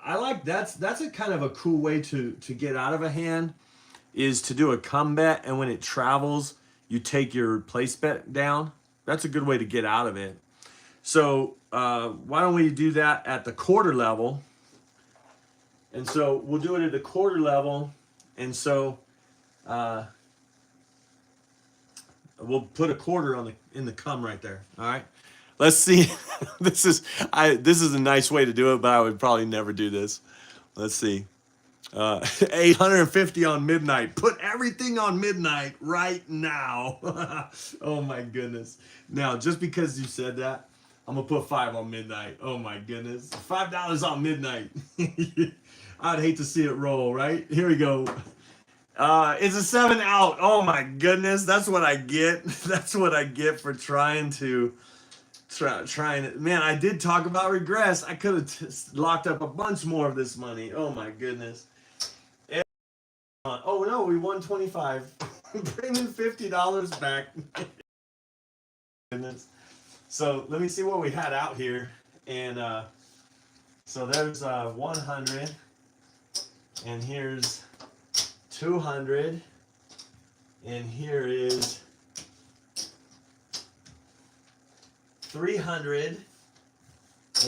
I like that's a kind of a cool way to get out of a hand, is to do a come bet, and when it travels, you take your place bet down. That's a good way to get out of it. So why don't we do that at the quarter level? And so we'll do it at the quarter level. And so we'll put a quarter in the come right there. All right. Let's see. This is a nice way to do it, but I would probably never do this. Let's see. 850 on midnight. Put everything on midnight right now. Oh my goodness. Now, just because you said that, I'm gonna put 5 on midnight. Oh my goodness. $5 on midnight. I'd hate to see it roll, right? Here we go. It's a 7 out. Oh my goodness. That's what I get. That's what I get for trying. Man, I did talk about regress. I could have locked up a bunch more of this money. Oh my goodness. Oh no, we won 25. Bringing $50 back. Goodness. So let me see what we had out here. And so there's 100. And here's 200. And here is 300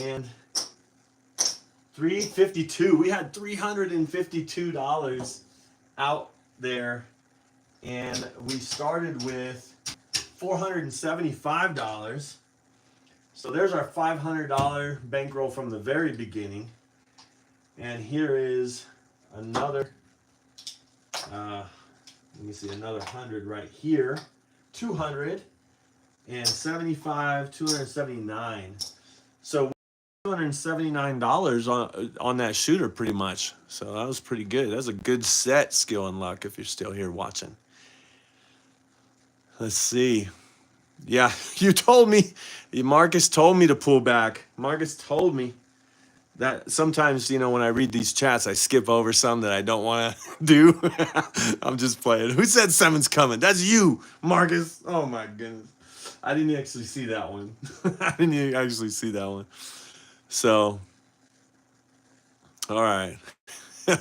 and 352. We had $352 out there, and we started with $475. So there's our $500 bankroll from the very beginning. And here is another Let me see, another 100 right here. 275, 279. So $279 on that shooter pretty much. So that was pretty good. That's a good set, skill and luck, if you're still here watching. Let's see. Yeah, you told me. Marcus told me to pull back. Marcus told me that sometimes, when I read these chats, I skip over some that I don't want to do. I'm just playing. Who said seven's coming? That's you, Marcus. Oh my goodness. I didn't actually see that one. I didn't actually see that one. So, all right.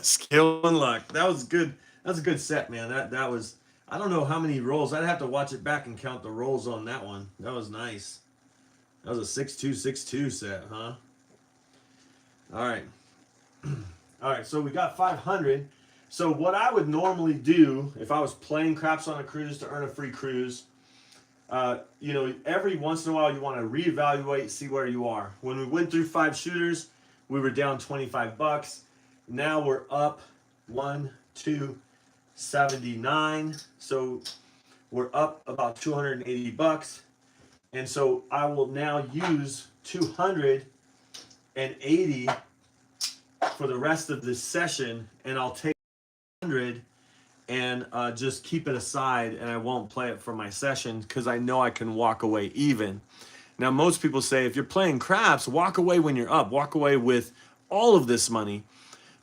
Skill and luck. That was good. That's a good set, man. That was, I don't know how many rolls. I'd have to watch it back and count the rolls on that one. That was nice. That was a 6-2-6-2 set, huh? All right. All right, so we got 500. So what I would normally do if I was playing craps on a cruise to earn a free cruise, every once in a while you want to reevaluate, see where you are. When we went through 5 shooters, we were down $25. Now we're up 279. So we're up about $280. And so I will now use 280 for the rest of this session, and I'll take 100 and just keep it aside, and I won't play it for my session because I know I can walk away even. Now, most people say if you're playing craps, walk away when you're up, walk away with all of this money.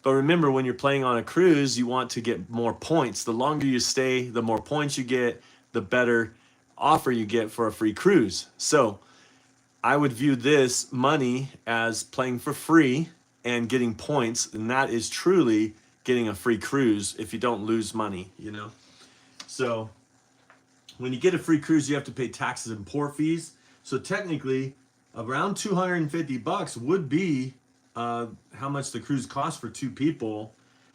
But remember, when you're playing on a cruise, you want to get more points. The longer you stay, the more points you get, the better offer you get for a free cruise. So I would view this money as playing for free and getting points, and that is truly getting a free cruise if you don't lose money, So when you get a free cruise, you have to pay taxes and port fees. So technically, around $250 would be how much the cruise costs for 2 people.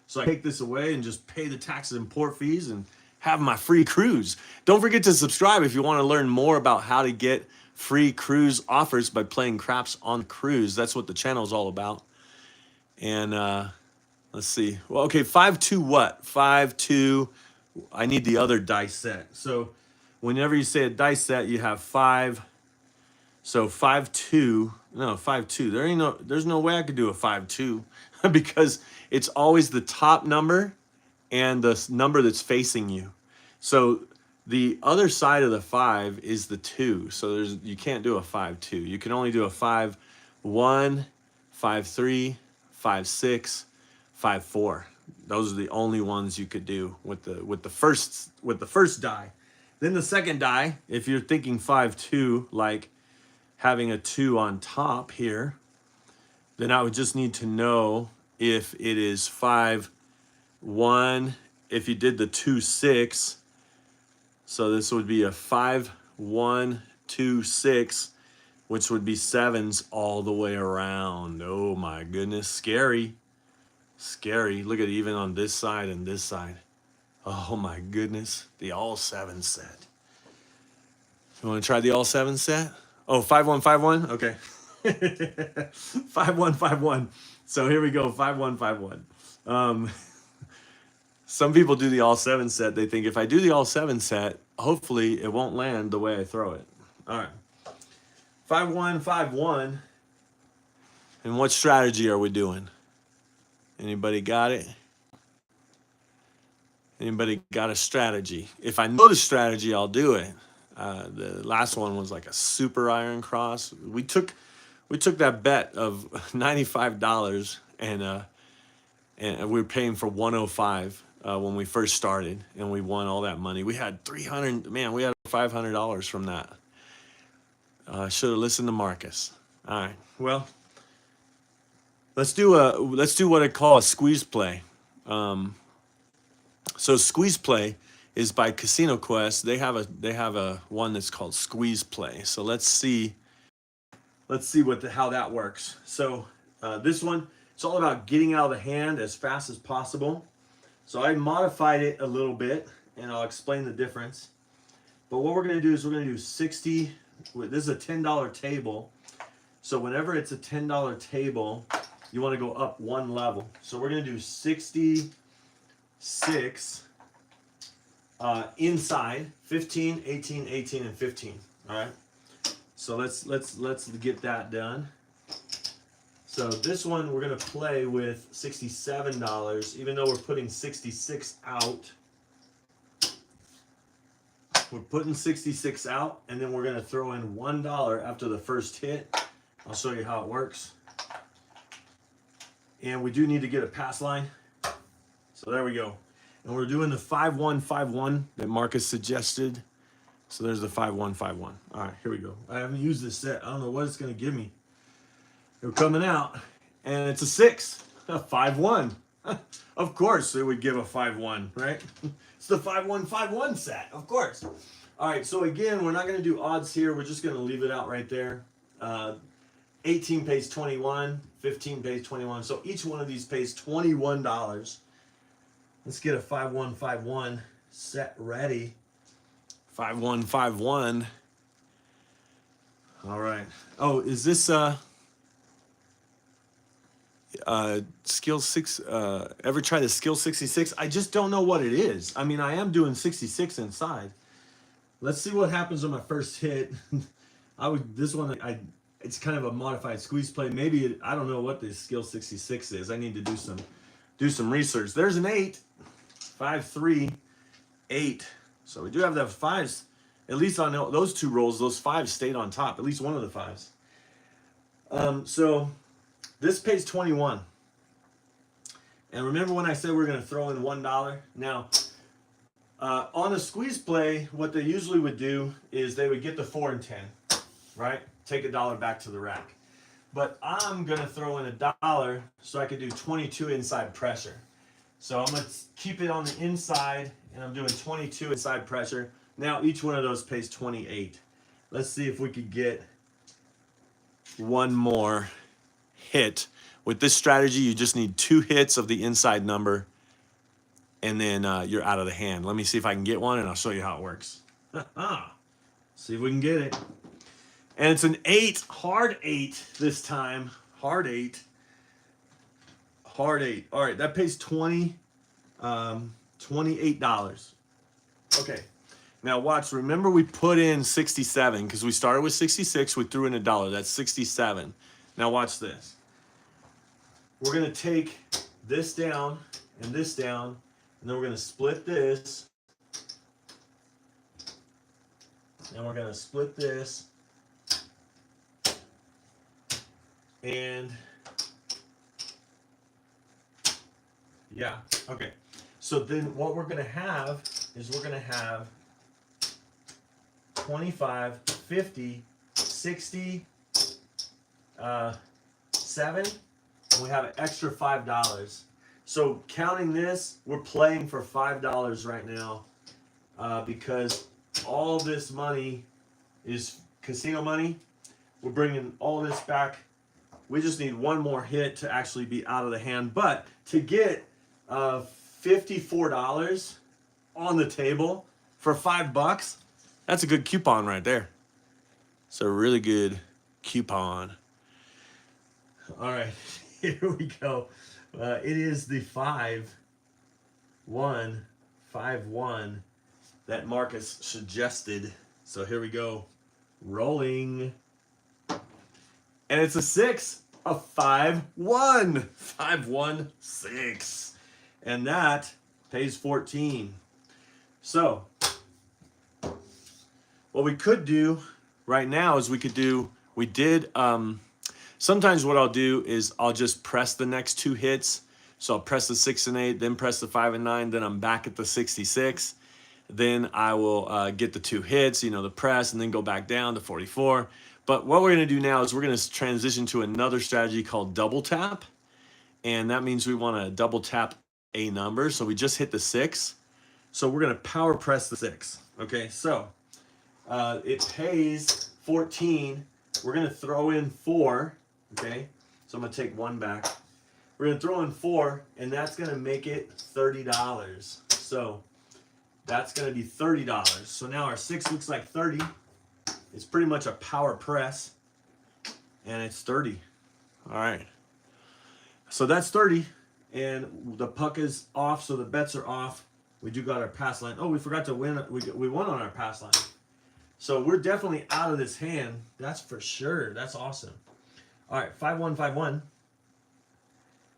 So I take this away and just pay the taxes and port fees and have my free cruise. Don't forget to subscribe if you want to learn more about how to get free cruise offers by playing craps on cruise. That's what the channel is all about. And let's see. Well, okay, 5-2 what? 5-2. I need the other dice set. So whenever you say a dice set, you have 5. So 5-2. No, 5-2. There's no way I could do a 5-2 because it's always the top number and the number that's facing you. So the other side of the 5 is the 2. So you can't do a 5-2. You can only do a 5-1, 5-3, 5-6, 5-4. Those are the only ones you could do with the first die. Then the second die, if you're thinking 5-2, like having a 2 on top here, then I would just need to know if it is 5-1, if you did the 2-6. So this would be a 5-1-2-6, which would be 7s all the way around. Oh my goodness, scary. Scary. Look at it, even on this side and this side. Oh my goodness, the all 7 set. You want to try the all 7 set? Oh, 5-1-5-1? Okay. 5-1-5-1. So here we go, 5-1-5-1. Some people do the all 7 set. They think if I do the all 7 set, hopefully it won't land the way I throw it. All right. 5-1-5-1. And what strategy are we doing? Anybody got it? Anybody got a strategy? If I know the strategy, I'll do it. The last one was like a super iron cross. We took that bet of $95 and we were paying for 105 when we first started, and we won all that money. We had $300. Man, we had $500 from that. Should have listened to Marcus. All right. Well, let's do what I call a squeeze play. So squeeze play is by Casino Quest. They have a one that's called squeeze play. So let's see how that works. So this one, it's all about getting out of the hand as fast as possible. So I modified it a little bit, and I'll explain the difference. But what we're going to do is we're going to do 60. This is a $10 table. So whenever it's a $10 table, you want to go up one level. So we're going to do 66 inside 15, 18, 18, and 15. All right. So let's get that done. So this one we're gonna play with $67, even though we're putting 66 out. We're putting 66 out, and then we're gonna throw in $1 after the first hit. I'll show you how it works. And we do need to get a pass line. So there we go. And we're doing the 5-1-5-1 that Marcus suggested. So there's the 5-1-5-1. All right, here we go. I haven't used this set. I don't know what it's gonna give me. They're coming out, and it's a 6, a 5-1. Of course it would give a 5-1, right? It's the 5-1-5-1 set, of course. All right, so again, we're not gonna do odds here. We're just gonna leave it out right there. 18 pays 21, 15 pays 21. So each one of these pays $21. Let's get a 5-1-5-1 set ready. 5-1-5-1. All right. Oh, is this skill 6? Ever try the skill 66? I just don't know what it is. I mean, I am doing 66 inside. Let's see what happens on my first hit. This one it's kind of a modified squeeze play. Maybe I don't know what this skill 66 is. I need to do some research. There's an 8. 5, 3, 8. So we do have the 5s. At least on those two rolls, those 5s stayed on top. At least one of the 5s. So this pays 21. And remember when I said we're going to throw in $1? Now, on a squeeze play, what they usually would do is they would get the 4 and 10, right? Take $1 back to the rack. But I'm going to throw in $1 so I could do 22 inside pressure. So I'm going to keep it on the inside, and I'm doing 22 inside pressure. Now each one of those pays 28. Let's see if we could get one more hit. With this strategy, you just need 2 hits of the inside number, and then you're out of the hand. Let me see if I can get one, and I'll show you how it works. See if we can get it. And it's an 8, hard 8 this time. Hard 8. Hard 8. All right, that pays $28. Okay. Now watch, remember we put in 67 because we started with 66, we threw in $1. That's 67. Now watch this. We're going to take this down, and then we're going to split this. And we're going to split this. And yeah, okay. So then what we're going to have is we're going to have 25, 50, 60, 7, and we have an extra $5. So counting this, we're playing for $5 right now because all this money is casino money. We're bringing all this back. We just need one more hit to actually be out of the hand. But to get $54 on the table for $5, that's a good coupon right there. It's a really good coupon. All right, here we go. It is the 5-1-5-1 that Marcus suggested. So here we go. Rolling. And it's a 6, a 5-1. 5-1-6. And that pays 14. So what we could do right now is sometimes what I'll do is I'll just press the next 2 hits. So I'll press the 6 and 8, then press the 5 and 9, then I'm back at the 66. Then I will get the 2 hits, the press, and then go back down to 44. But what we're going to do now is we're going to transition to another strategy called double tap. And that means we want to double tap a number. So we just hit the 6. So we're going to power press the 6. Okay, so it pays 14. We're going to throw in 4. Okay, so I'm going to take 1 back. We're going to throw in 4, and that's going to make it $30. So that's going to be $30. So now our 6 looks like 30. It's pretty much a power press, and it's 30. All right. So that's 30, and the puck is off, so the bets are off. We do got our pass line. Oh, we forgot to win. We won on our pass line. So we're definitely out of this hand. That's for sure. That's awesome. All right, 5151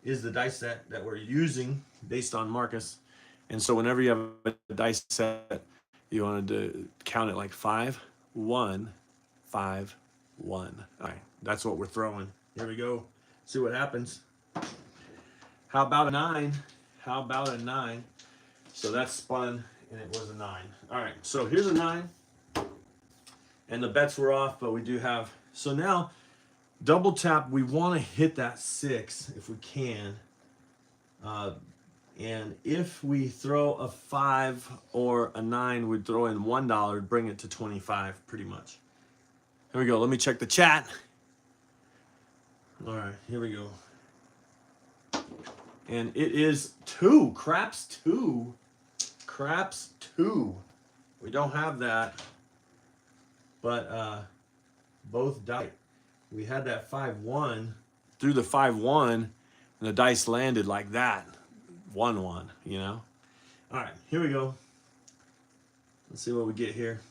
is the dice set that we're using based on Marcus. And so whenever you have a dice set, you want to count it like 5, 1, 5, 1. All right, that's what we're throwing. Here we go. See what happens. How about a 9? How about a 9? So that's spun, and it was a 9. All right, so here's a 9. And the bets were off, but we do have. So now, double tap, we want to hit that 6 if we can. And if we throw a 5 or a 9, we'd throw in $1, bring it to 25 pretty much. Here we go. Let me check the chat. All right, here we go. And it is 2. Craps 2. Craps 2. We don't have that. But both dice. We had that 5-1. Threw the 5-1, and the dice landed like that. 1-1, you know? All right, here we go. Let's see what we get here.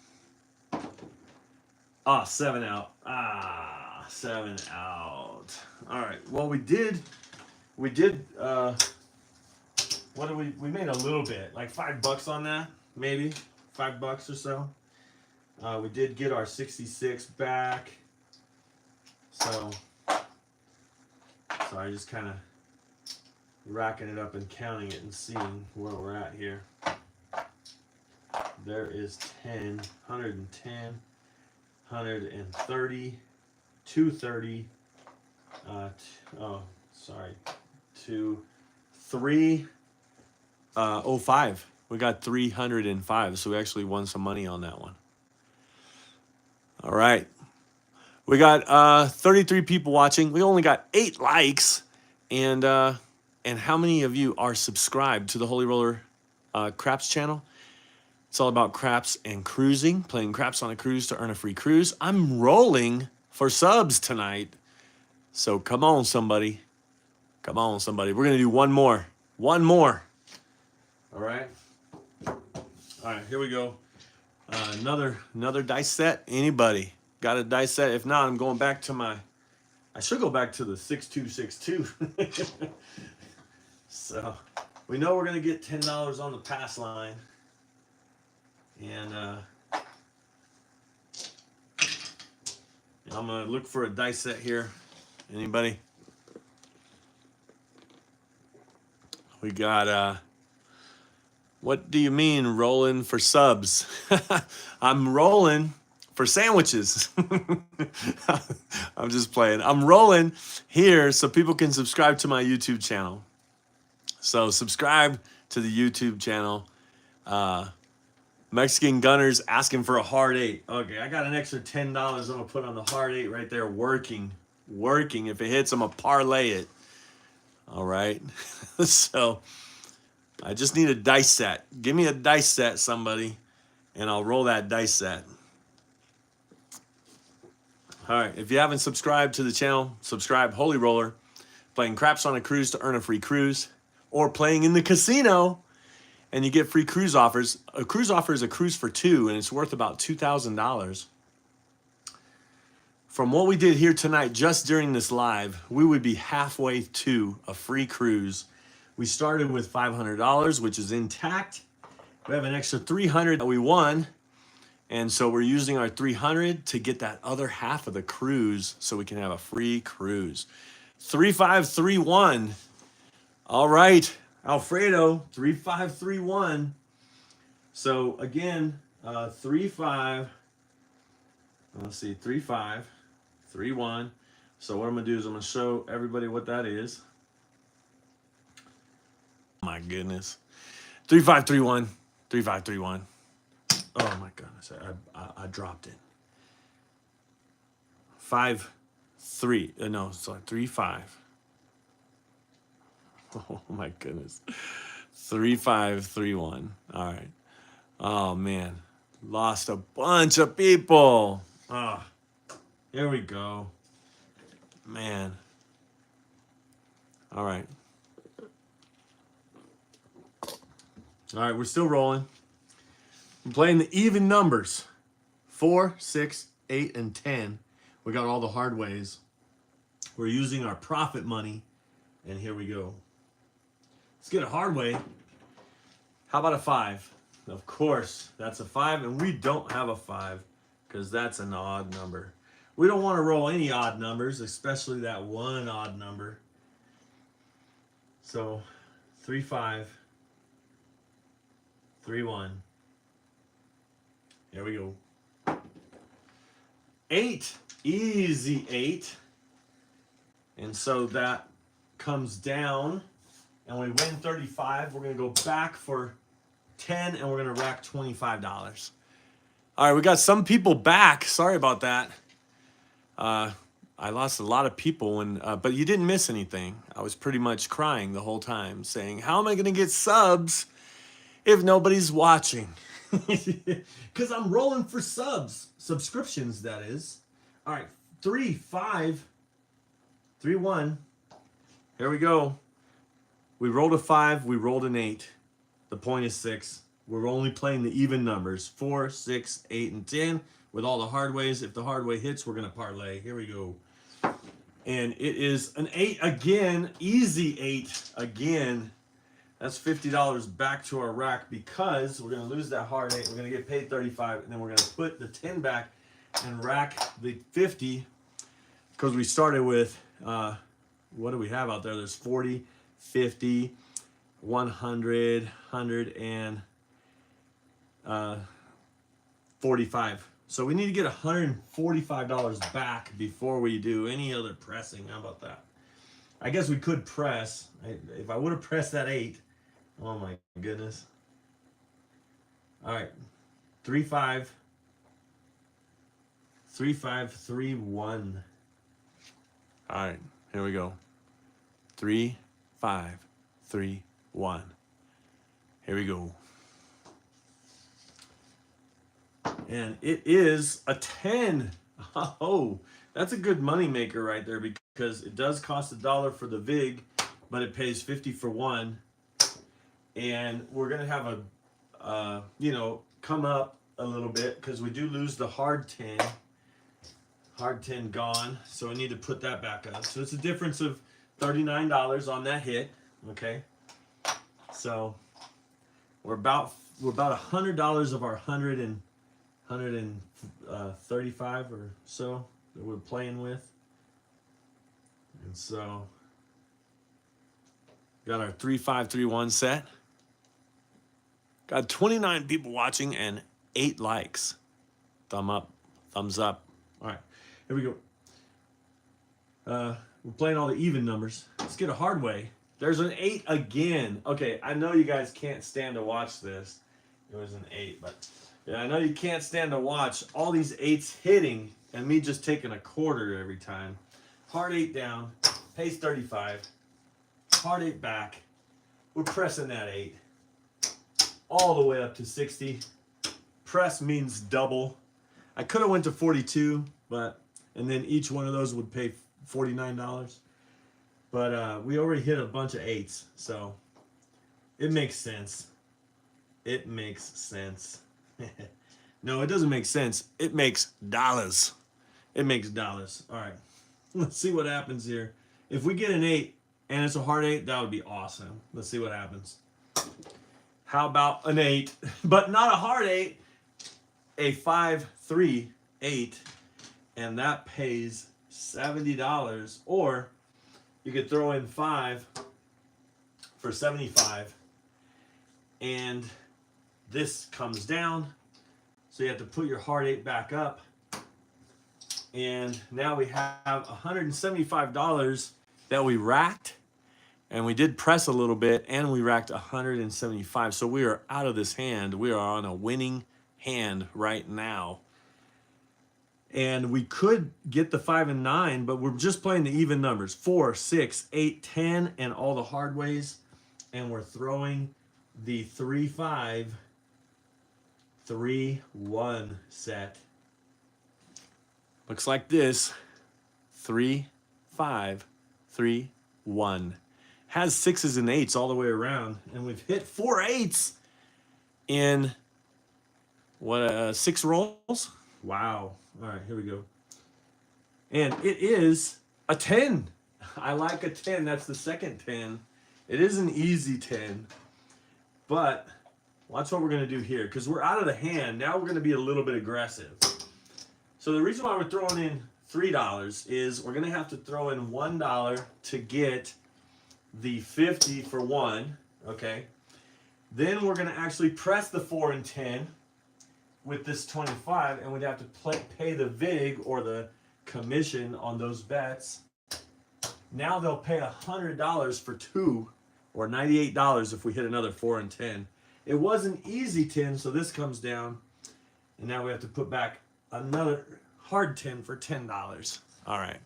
Ah, 7 out. Ah, 7 out. All right, well, we did, what did we made a little bit, like $5 on that, maybe, $5 or so. We did get our 66 back. So I just kind of racking it up and counting it and seeing where we're at here. There is 10, 110, 130, 230, 305. We got 305, so we actually won some money on that one. All right. We got 33 people watching. We only got 8 likes. And how many of you are subscribed to the Holy Roller Craps channel? It's all about craps and cruising, playing craps on a cruise to earn a free cruise. I'm rolling for subs tonight. So come on, somebody. Come on, somebody. We're going to do one more. One more. All right. All right, here we go. Another dice set. Anybody got a dice set? If not, I'm going back to my, I should go back to the 6262. So we know we're going to get $10 on the pass line. And I'm going to look for a dice set here. Anybody? We got, what do you mean rolling for subs? I'm rolling for sandwiches. I'm just playing. I'm rolling here so people can subscribe to my YouTube channel. So subscribe to the YouTube channel. Mexican Gunners asking for a hard 8. Okay, I got an extra $10 I'm going to put on the hard 8 right there. Working. If it hits, I'm going to parlay it. All right. So I just need a dice set. Give me a dice set, somebody, and I'll roll that dice set. All right. If you haven't subscribed to the channel, subscribe. Holy Roller, playing craps on a cruise to earn a free cruise, or playing in the casino, and you get free cruise offers. A cruise offer is a cruise for 2, and it's worth about $2,000. From what we did here tonight, just during this live, we would be halfway to a free cruise. We started with $500, which is intact. We have an extra $300 that we won. And so we're using our $300 to get that other half of the cruise so we can have a free cruise. 3531. All right, Alfredo, 3531. So again, 35. Let's see, 3531. So what I'm gonna do is I'm gonna show everybody what that is. My goodness. 3531. 3531. Oh my goodness. I dropped it. 5-3. No, sorry, 3-5. Oh my goodness. 3531. All right. Oh man. Lost a bunch of people. Ah. Here we go. Man. All right. All right, we're still rolling. I'm playing the even numbers. 4, 6, 8, and 10. We got all the hard ways. We're using our profit money. And here we go. Let's get a hard way. How about a 5? Of course, that's a 5, and we don't have a 5 because that's an odd number. We don't want to roll any odd numbers, especially that one odd number. So 3, 5, 3, 1. Here we go. 8, easy 8. And so that comes down, and we win 35. We're going to go back for 10, and we're going to rack $25. All right, we got some people back. Sorry about that. I lost a lot of people, but you didn't miss anything. I was pretty much crying the whole time, saying, how am I going to get subs if nobody's watching? Because I'm rolling for subscriptions, that is. All right, 3, 5, 3, 1. Here we go. We rolled a 5, we rolled an 8. The point is 6. We're only playing the even numbers, 4, 6, 8, and 10, with all the hard ways. If the hard way hits, we're going to parlay. Here we go. And it is an 8 again, easy 8 again. That's $50 back to our rack because we're going to lose that hard 8. We're going to get paid 35, and then we're going to put the 10 back and rack the 50 because we started with, what do we have out there? There's 40, 50, 100, 100, and 45. So we need to get $145 back before we do any other pressing. How about that? I guess we could press. If I would have pressed that 8, oh my goodness. All right, 3, 5, 3, 5, 3, 1. All right, here we go. 3, 5, 3, 1. Here we go. And it is a 10. Oh, that's a good money maker right there because it does cost $1 for the VIG, but it pays 50 for 1. And we're going to have a, come up a little bit because we do lose the hard 10. Hard 10 gone. So we need to put that back up. So it's a difference of $39 on that hit. Okay. So we're about $100 of our 135 or so that we're playing with. And so got our 3, 5, 3, 1 set. Got 29 people watching and 8 likes. Thumbs up. All right, here we go. We're playing all the even numbers. Let's get a hard way. There's an 8 again. Okay, I know you guys can't stand to watch this. It was an 8, but yeah, I know you can't stand to watch all these 8s hitting and me just taking a quarter every time. Hard 8 down, pays 35. Hard 8 back. We're pressing that 8 all the way up to 60. Press means double. I could have went to 42, and then each one of those would pay $49. But we already hit a bunch of 8s, so it makes sense. It makes sense. No, it doesn't make sense. It makes dollars. It makes dollars. All right, let's see what happens here. If we get an 8 and it's a hard 8, that would be awesome. Let's see what happens. How about an 8, but not a hard 8, a 5, 3, 8, and that pays $70. Or you could throw in 5 for 75, and this comes down. So you have to put your hard 8 back up. And now we have $175 that we racked. And we did press a little bit, and we racked 175. So we are out of this hand. We are on a winning hand right now. And we could get the 5 and 9, but we're just playing the even numbers. 4, 6, 8, 10, and all the hard ways. And we're throwing the 3, 5, 3, 1 set. Looks like this. 3, 5, 3, 1. Has 6s and 8s all the way around. And we've hit 4 8s. in what 6 rolls. Wow. All right, here we go. And it is a 10. I like a 10. That's the second 10. It is an easy 10. But watch what we're going to do here, because we're out of the hand. Now we're going to be a little bit aggressive. So the reason why we're throwing in $3 is we're going to have to throw in $1 to get the 50 for 1. Okay. Then we're going to actually press the 4 and 10 with this 25, and we'd have to pay the VIG or the commission on those bets. Now they'll pay $100 for 2, or $98 if we hit another 4 and 10. It was an easy 10, so this comes down, and now we have to put back another hard 10 for $10. All right,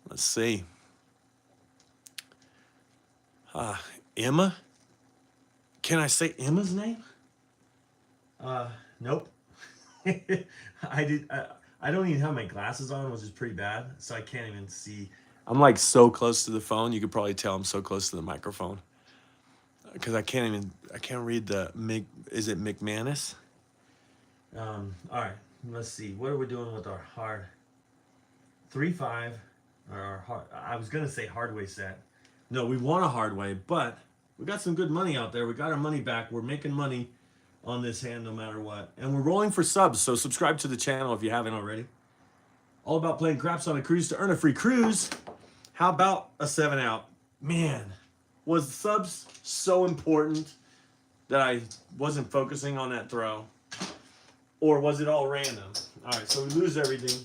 let's see. Emma? Can I say Emma's name? Nope. I don't even have my glasses on, which is pretty bad, so I can't even see. I'm like so close to the phone. You could probably tell I'm so close to the microphone because I can't read the is it McManus? All right, let's see. What are we doing with our hard 3-5 or our hard? I was gonna say hard way set. No, we want a hard way, but we got some good money out there. We got our money back. We're making money on this hand no matter what. And we're rolling for subs, so subscribe to the channel if you haven't already. All about playing craps on a cruise to earn a free cruise. How about a 7 out? Man, was subs so important that I wasn't focusing on that throw? Or was it all random? All right, so we lose everything.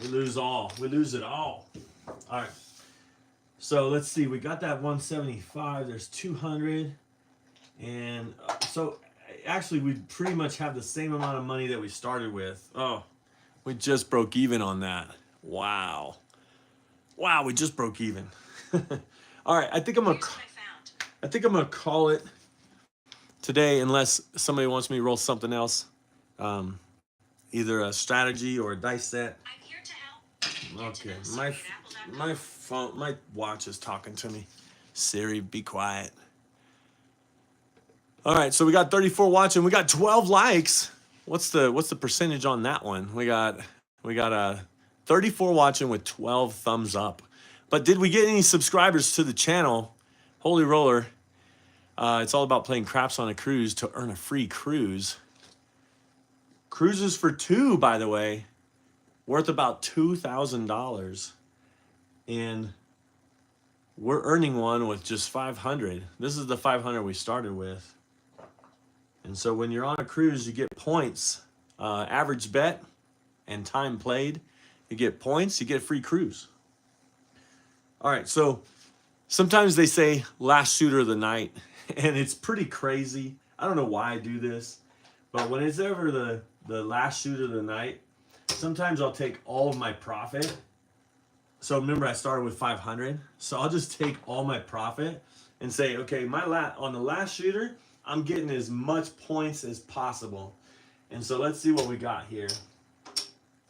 We lose all. We lose it all. All right. So let's see. We got that 175. There's 200. And so actually we pretty much have the same amount of money that we started with. Oh, we just broke even on that. Wow. Wow, we just broke even. All right, I think I'm gonna call it today unless somebody wants me to roll something else. Either a strategy or a dice set. I'm here to help. Okay, my phone, my watch is talking to me. Siri, be quiet. All right, so we got 34 watching. We got 12 likes. What's the percentage on that one? We got 34 watching with 12 thumbs up. But did we get any subscribers to the channel? Holy roller. It's all about playing craps on a cruise to earn a free cruise. Cruises for 2, by the way, worth about $2,000. And we're earning one with just 500. This is the 500 we started with. And so when you're on a cruise, you get points, average bet and time played. You get points, you get a free cruise. All right, so sometimes they say last shooter of the night, and it's pretty crazy. I don't know why I do this, but when it's ever the last shooter of the night, sometimes I'll take all of my profit. So remember, I started with 500, so I'll just take all my profit and say, okay, on the last shooter, I'm getting as much points as possible. And so let's see what we got here.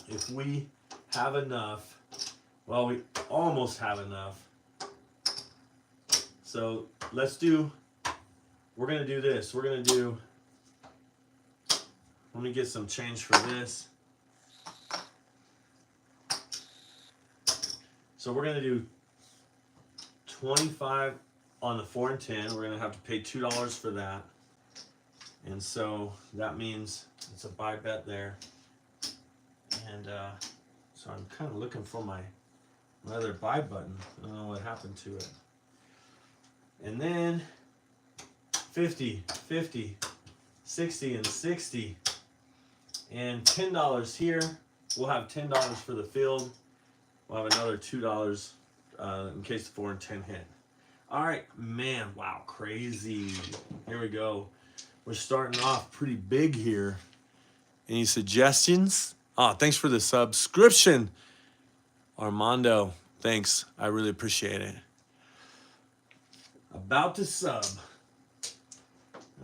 If we have enough, well, we almost have enough. So we're going to do this. Let me get some change for this. So we're going to do 25 on the 4 and 10. We're going to have to pay $2 for that. And so that means it's a buy bet there. And so I'm kind of looking for my other buy button. I don't know what happened to it. And then 50, 50, 60, and 60. And $10 here. We'll have $10 for the field. We'll have another $2 in case the 4 and 10 hit. All right, man, wow, crazy. Here we go. We're starting off pretty big here. Any suggestions? Oh, thanks for the subscription, Armando. Thanks, I really appreciate it. About to sub.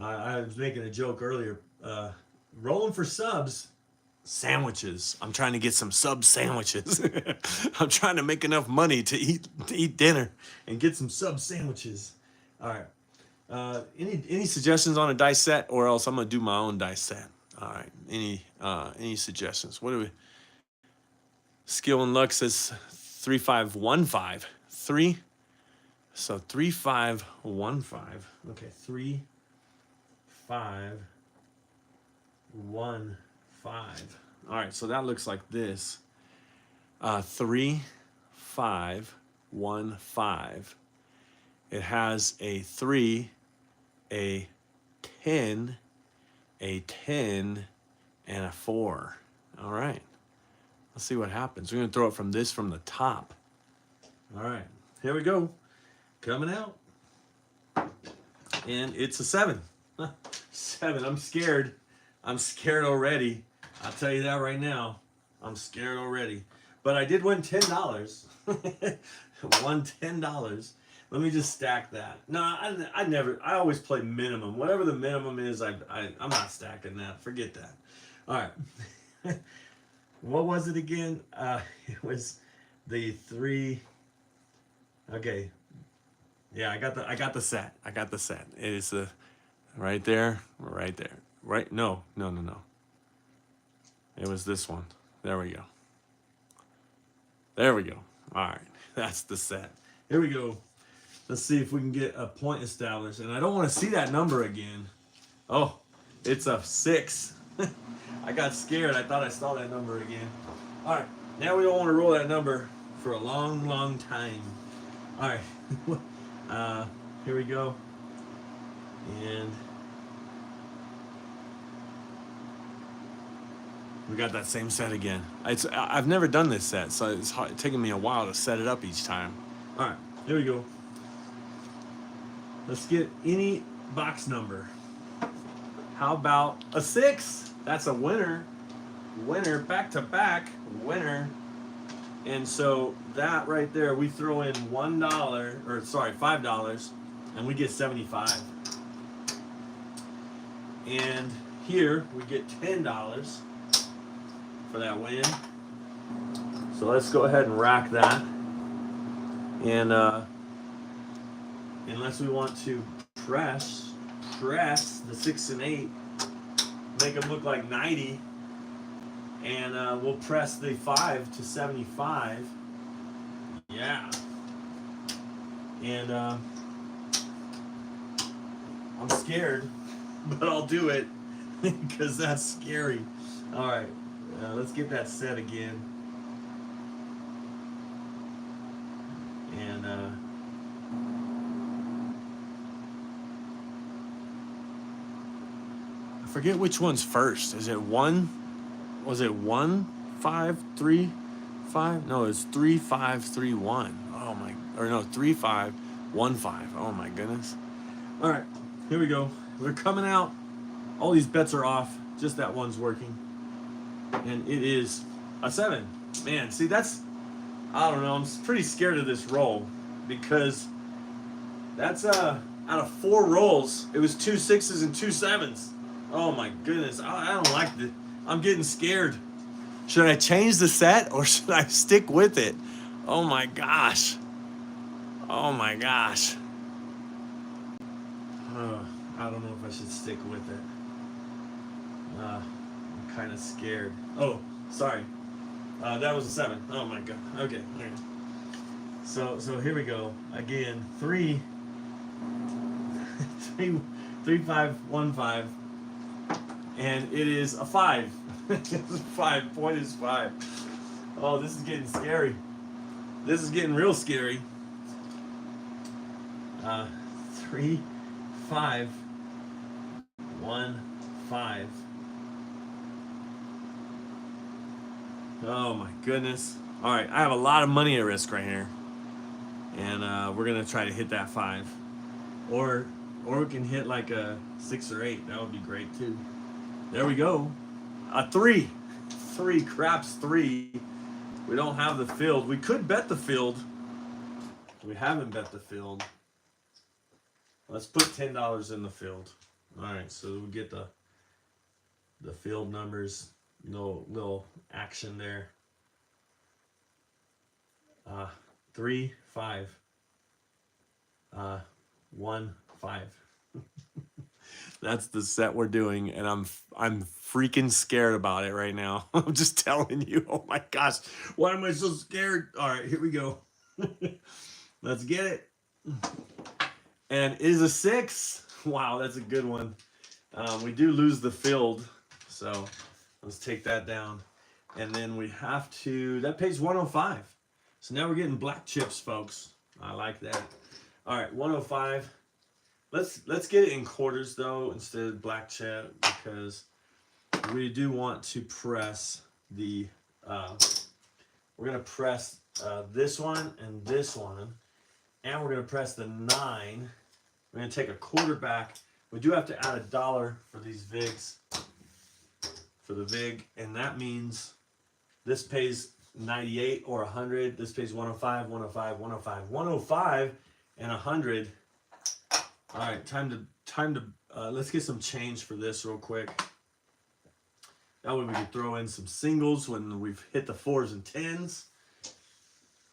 I was making a joke earlier. Rolling for subs. Sandwiches. I'm trying to get some sub sandwiches. I'm trying to make enough money to eat dinner and get some sub sandwiches. All right. Any suggestions on a dice set, or else I'm gonna do my own dice set. All right. Any suggestions? What do we? Skill and luck says 3515. Three. So 3515. Okay, 3515. All right, so that looks like this. 3515. It has a 3, a 10, a 10, and a 4. All right. Let's see what happens. We're going to throw it from the top. All right. Here we go. Coming out. And it's a 7. 7. I'm scared. I'm scared already. I'll tell you that right now. I'm scared already. But I did win $10. Won $10. Let me just stack that. No, I always play minimum. Whatever the minimum is, I'm not stacking that. Forget that. All right. What was it again? It was the 3. Okay. Yeah, I got the set. I got the set. It is the right there, right there. Right? No. It was this one. There we go. There we go. All right. That's the set. Here we go. Let's see if we can get a point established. And I don't want to see that number again. Oh, it's a 6. I got scared. I thought I saw that number again. All right. Now we don't want to roll that number for a long, long time. All right. Here we go. And we got that same set again. I've never done this set, so it's taking me a while to set it up each time. All right, here we go. Let's get any box number. How about a 6? That's a winner. Winner, back to back, winner. And so that right there, we throw in $5, and we get 75. And here we get $10 for that win. So let's go ahead and rack that. And unless we want to press the 6 and 8, make them look like 90, and we'll press the 5 to 75. Yeah. And I'm scared, but I'll do it because that's scary. All right, let's get that set again. And I forget which one's first. Is it 1? Was it 1, 5, 3, 5? No, it's 3, 5, 3, 1. Oh my, or no, 3, 5, 1, 5. Oh my goodness. All right, here we go. We're coming out. All these bets are off. Just that one's working. And it is a 7. Man, see, that's, I don't know. I'm pretty scared of this roll because that's out of 4 rolls, it was 2 6s and 2 7s. Oh my goodness, I don't like this. I'm getting scared. Should I change the set or should I stick with it? Oh my gosh. Oh my gosh. I don't know if I should stick with it. I'm kind of scared. Oh, sorry. That was a 7. Oh my god. Okay. So here we go. Again, 3, 3, 5, 1, 5. And it is a 5. It's a 5. Point is 5. Oh, this is getting scary. This is getting real scary. 3, 5, 1, 5. Oh my goodness. All right, I have a lot of money at risk right here. And we're going to try to hit that 5. Or we can hit like a 6 or 8. That would be great too. There we go. A 3. 3, craps 3. We don't have the field. We could bet the field. We haven't bet the field. Let's put $10 in the field. All right, so we get the field numbers. Little action there. 3, 5. 1 5. That's the set we're doing, and I'm freaking scared about it right now. I'm just telling you. Oh my gosh, why am I so scared? All right, here we go. Let's get it. And it is a 6. Wow, that's a good one. We do lose the field, so let's take that down. And then we have to, that pays 105. So now we're getting black chips, folks. I like that. All right, 105. Let's get it in quarters though instead of black chip, because we do want to press the we're gonna press this one and this one, and we're gonna press the 9. We're gonna take a quarter back. We do have to add $1 for these VIGs, for the VIG, and that means this pays 98 or 100. This pays 105, 105, 105, 105, and 100. All right, time to let's get some change for this real quick. That way we can throw in some singles when we've hit the 4s and 10s.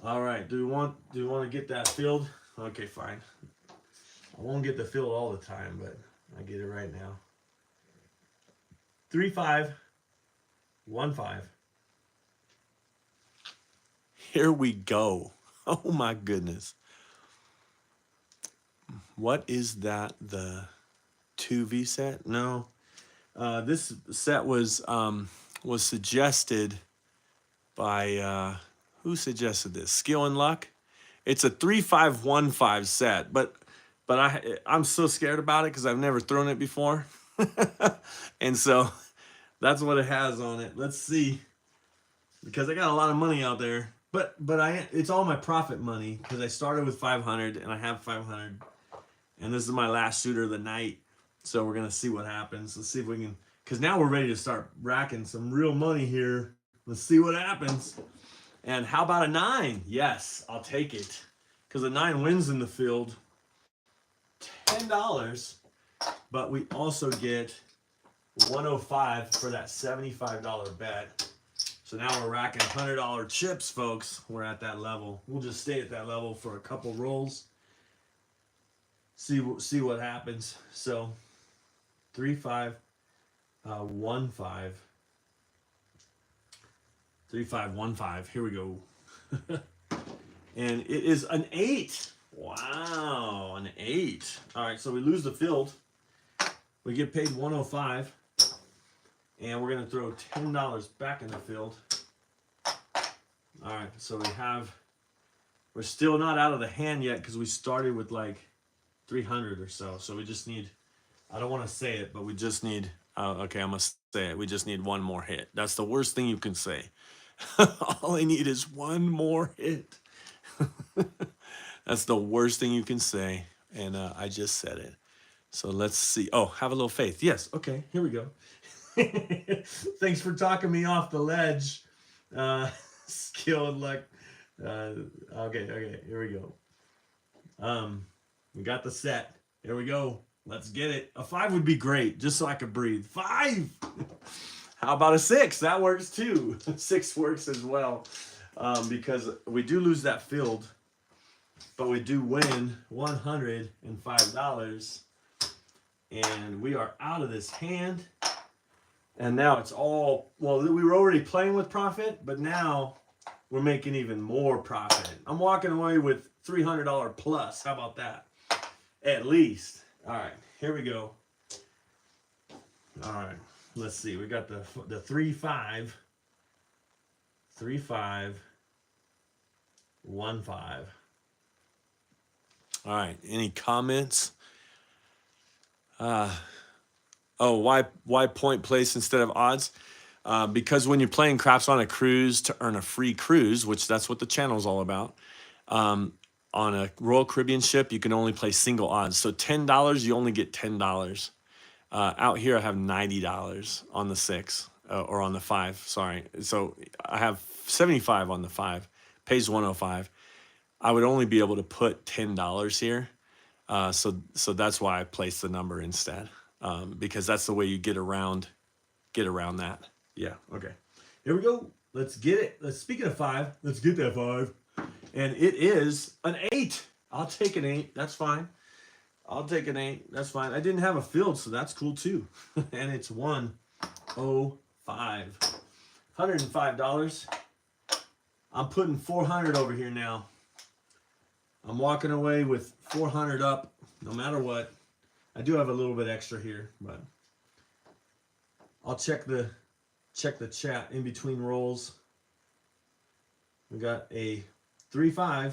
All right, do we want to get that filled? Okay, fine. I won't get the fill all the time, but I get it right now. 3 5 1 5. Here we go. Oh my goodness. What is that? The 2V set? No. This set was suggested by who suggested this? Skill and Luck. It's a 3-5-1-5 set, but I'm so scared about it because I've never thrown it before, and so that's what it has on it. Let's see, because I got a lot of money out there, but it's all my profit money because I started with 500 and I have 500, and this is my last shooter of the night. So we're gonna see what happens. Let's see if we can, because now we're ready to start racking some real money here. Let's see what happens. And how about a 9? Yes, I'll take it, because a 9 wins in the field. $10, but we also get 105 for that $75 bet. So now we're racking $100 chips, folks. We're at that level. We'll just stay at that level for a couple rolls. See what happens. So 3 5 1 5. 3 5 1 5. Here we go. And it is an 8. Wow, an 8. All right, so we lose the field. We get paid 105, and we're gonna throw $10 back in the field. All right, so we're still not out of the hand yet because we started with like 300 or so. So we just need, I don't want to say it, but we just need, okay, I'm gonna say it. We just need one more hit. That's the worst thing you can say. All I need is one more hit. That's the worst thing you can say, and I just said it. So let's see. Oh, have a little faith. Yes. Okay. Here we go. Thanks for talking me off the ledge. Skill and Luck. Okay. Here we go. We got the set. Here we go. Let's get it. A 5 would be great, just so I could breathe. 5. How about a 6? That works too. 6 works as well, because we do lose that field, but we do win $105, and we are out of this hand. And now it's all, well, we were already playing with profit, but now we're making even more profit. I'm walking away with $300 plus. How about that? At least. All right, here we go. All right, let's see. We got the 3 5 3 5 1 5. All right, any comments? Oh, why point place instead of odds? Because when you're playing craps on a cruise to earn a free cruise, which that's what the channel is all about, on a Royal Caribbean ship, you can only play single odds. So $10, you only get $10. Out here, I have $90 on the 6, or on the 5, sorry. So I have 75 on the 5, pays 105. I would only be able to put $10 here. So that's why I placed the number instead, because that's the way you get around that. Yeah, okay. Here we go. Let's get it. Speaking of 5, let's get that 5. And it is an 8. I'll take an 8. That's fine. I'll take an 8. That's fine. I didn't have a field, so that's cool too. And it's 105. $105. I'm putting 400 over here now. I'm walking away with 400 up, no matter what. I do have a little bit extra here, but I'll check the chat in between rolls. We got a 3-5,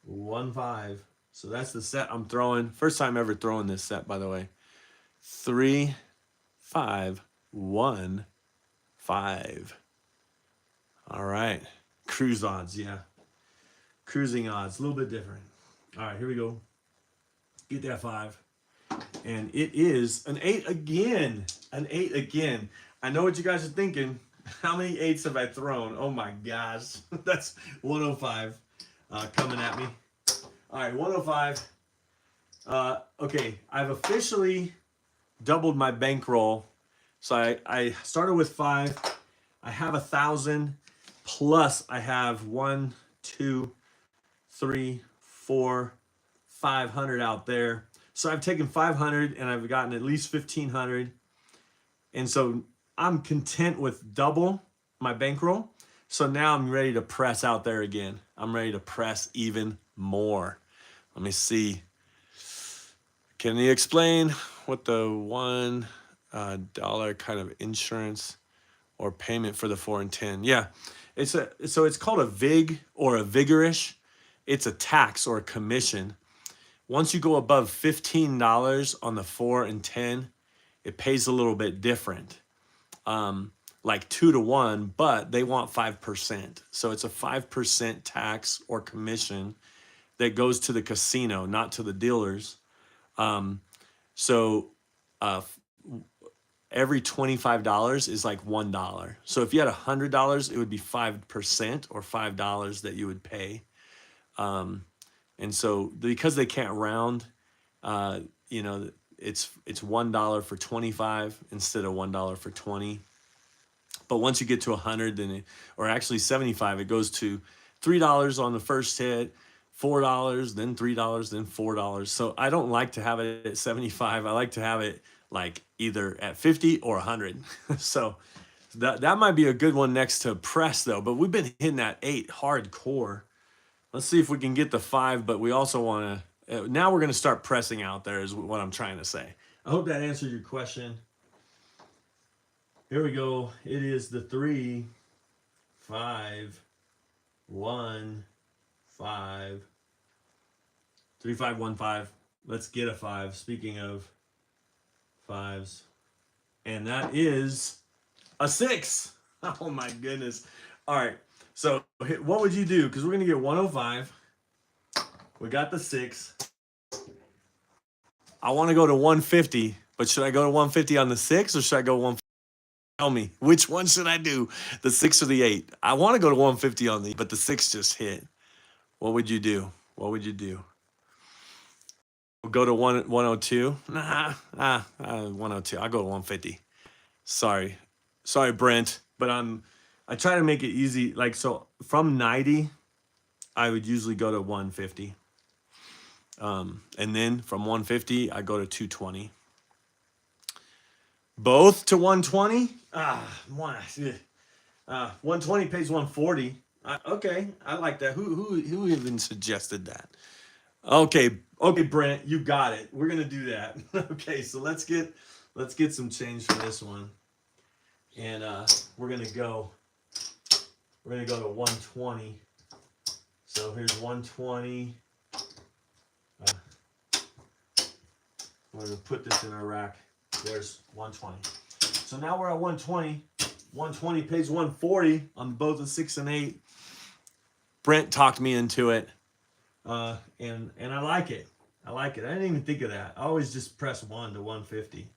1-5. So that's the set I'm throwing. First time ever throwing this set, by the way. 3, 5, 1, 5. All right. Cruise odds, yeah. Cruising odds, a little bit different. All right, here we go. Get that 5. And it is an 8 again. An 8 again. I know what you guys are thinking. How many 8s have I thrown? Oh my gosh. That's 105 coming at me. All right, 105. Okay, I've officially doubled my bankroll. So I started with 5. I have 1,000 plus I have 1, 2, 3, 4, 500 out there. So I've taken 500 and I've gotten at least 1,500. And so I'm content with double my bankroll. So now I'm ready to press out there again. I'm ready to press even more. Let me see. Can you explain what the $1 kind of insurance or payment for the 4 and 10? Yeah, so it's called a VIG or a vigorish. It's a tax or a commission. Once you go above $15 on the 4 and 10, it pays a little bit different. Like 2 to 1, but they want 5%. So it's a 5% tax or commission that goes to the casino, not to the dealers. So every $25 is like $1. So if you had $100, it would be 5% or $5 that you would pay. And so because they can't round, you know, it's $1 for 25 instead of $1 for 20. But once you get to 100, then or actually 75, it goes to $3 on the first hit, $4, then $3, then $4. So I don't like to have it at 75. I like to have it like either at 50 or 100. So that might be a good one next to press though. But we've been hitting that 8 hardcore. Let's see if we can get the 5, but we also want to, now we're going to start pressing out there is what I'm trying to say. I hope that answered your question. Here we go. It is the 3, 5, 1, 5, 3, 5, 1, 5. Let's get a 5. Speaking of 5s. And that is a 6. Oh my goodness. All right. So what would you do? Because we're going to get 105. We got the 6. I want to go to 150, but should I go to 150 on the 6 or should I go 150? Tell me, which one should I do? The 6 or the 8? I want to go to 150 on the, but the 6 just hit. What would you do? What would you do? Go to 102? Nah, 102. I'll go to 150. Sorry, Brent, but I try to make it easy. Like, so from 90, I would usually go to 150. And then from 150, I go to 220. Both to 120? 120 pays 140. Okay, I like that. Who even suggested that? Okay, Brent, you got it. We're gonna do that. Okay, so let's get some change for this one, and we're gonna go to 120. So here's 120. We're gonna put this in our rack. There's 120. So now we're at 120. 120 pays 140 on both the 6 and 8. Brent talked me into it. And I like it. I like it. I didn't even think of that. I always just press 1 to 150.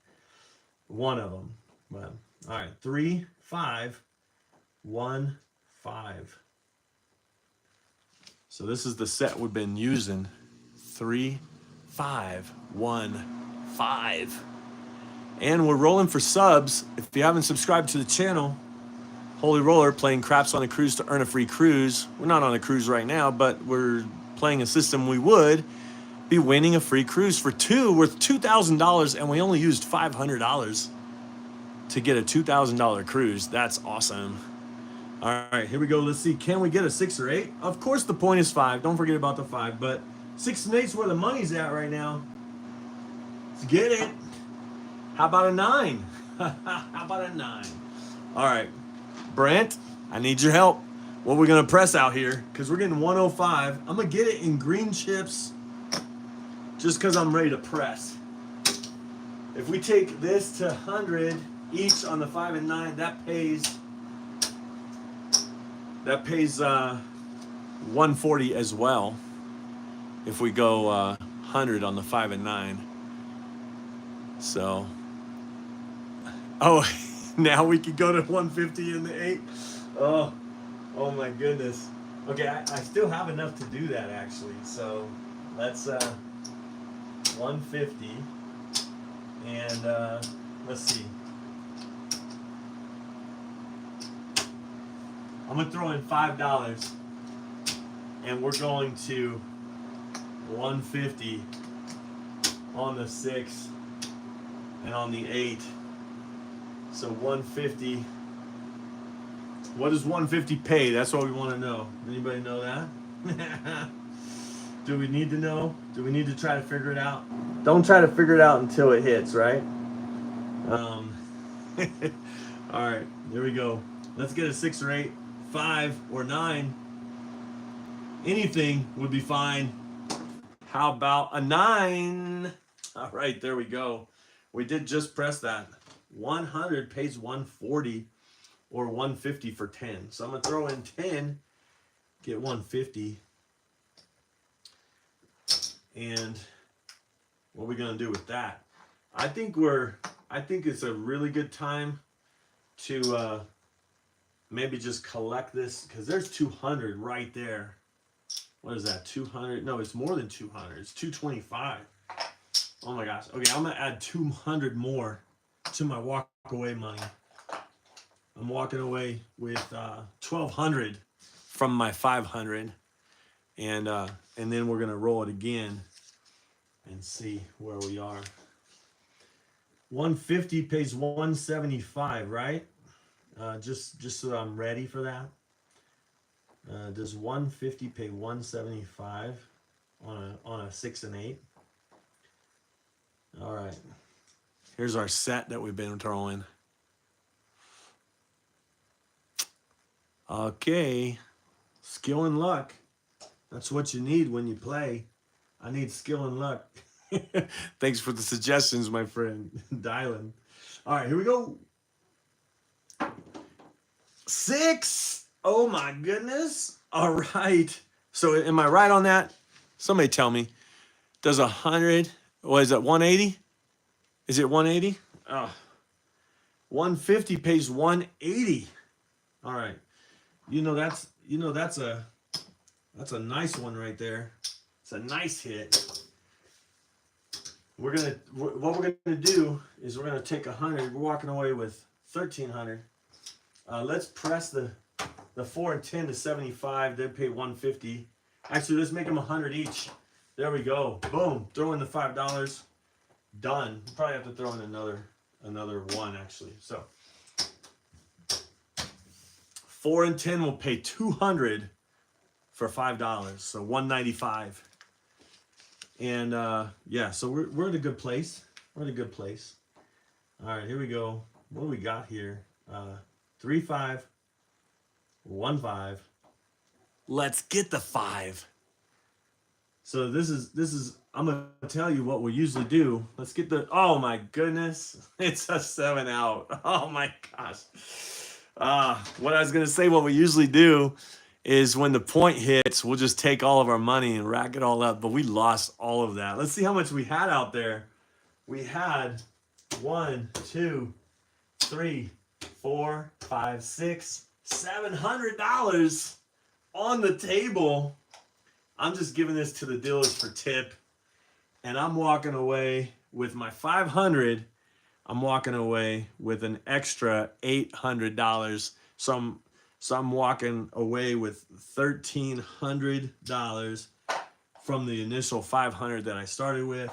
One of them. But all right, 3, 5, 1, 5. So this is the set we've been using. 3, 5, 1, 5. And we're rolling for subs. If you haven't subscribed to the channel, Holy Roller playing craps on a cruise to earn a free cruise. We're not on a cruise right now, but we're playing a system we would be winning a free cruise for two worth $2,000, and we only used $500 to get a $2,000 cruise. That's awesome. All right, here we go. Let's see. Can we get a 6 or 8? Of course, the point is 5. Don't forget about the 5. But 6 and 8's where the money's at right now. Let's get it. How about a 9? How about a 9? All right, Brent, I need your help. What we're gonna press out here, because we're getting 105. I'm gonna get it in green chips, just because I'm ready to press. If we take this to 100 each on the 5 and 9, that pays 140 as well. If we go 100 on the 5 and 9. So, oh, now we can go to 150 in the 8. Oh my goodness. Okay, I still have enough to do that actually. So let's 150 and let's see. I'm gonna throw in $5 and we're going to 150 on the 6 and on the 8. So 150. What does 150 pay? That's what we want to know. Anybody know that? Do we need to know? Do we need to try to figure it out? Don't try to figure it out until it hits, right? All right, there we go. Let's get a 6 or 8, 5 or 9. Anything would be fine. How about a 9? All right, there we go. We did just press that. 100 pays 140 or 150 for 10. So I'm gonna throw in 10, get 150. And what are we gonna do with that? I think it's a really good time to maybe just collect this, because there's 200 right there. What is that, 200? No, it's more than 200. It's 225. Oh my gosh. Okay, I'm gonna add 200 more to my walk away money. I'm walking away with 1,200 from my 500, and then we're gonna roll it again and see where we are. 150 pays 175, right? Just so that I'm ready for that. Does 150 pay 175 on a 6 and 8? All right. Here's our set that we've been throwing. Okay, skill and luck. That's what you need when you play. I need skill and luck. Thanks for the suggestions, my friend. Dylan. All right, here we go. 6. Oh my goodness. All right. So am I right on that? Somebody tell me. Does 100, what is that, 180? Is it 180? Oh. 150 pays 180. All right. That's a nice one right there. It's a nice hit. What we're gonna do is we're gonna take 100. We're walking away with 1,300. Let's press the 4 and 10 to 75. They pay 150. Actually, let's make them 100 each. There we go. Boom. Throw in the $5. Done. We'll probably have to throw in another one actually. So 4 and 10 will pay 200 for $5, so 195. And yeah, so we're in a good place. We're in a good place. All right, here we go. What do we got here? 3 5, 1 5. Let's get the 5. So this is I'm gonna tell you what we usually do. Let's get the, oh my goodness, it's a 7 out. Oh my gosh. What I was gonna say, what we usually do is when the point hits, we'll just take all of our money and rack it all up, but we lost all of that. Let's see how much we had out there. We had 1, 2, 3, 4, 5, 6, $700 on the table. I'm just giving this to the dealers for tip, and I'm walking away with my 500. I'm walking away with an extra $800. So I'm walking away with $1,300 from the initial 500 that I started with.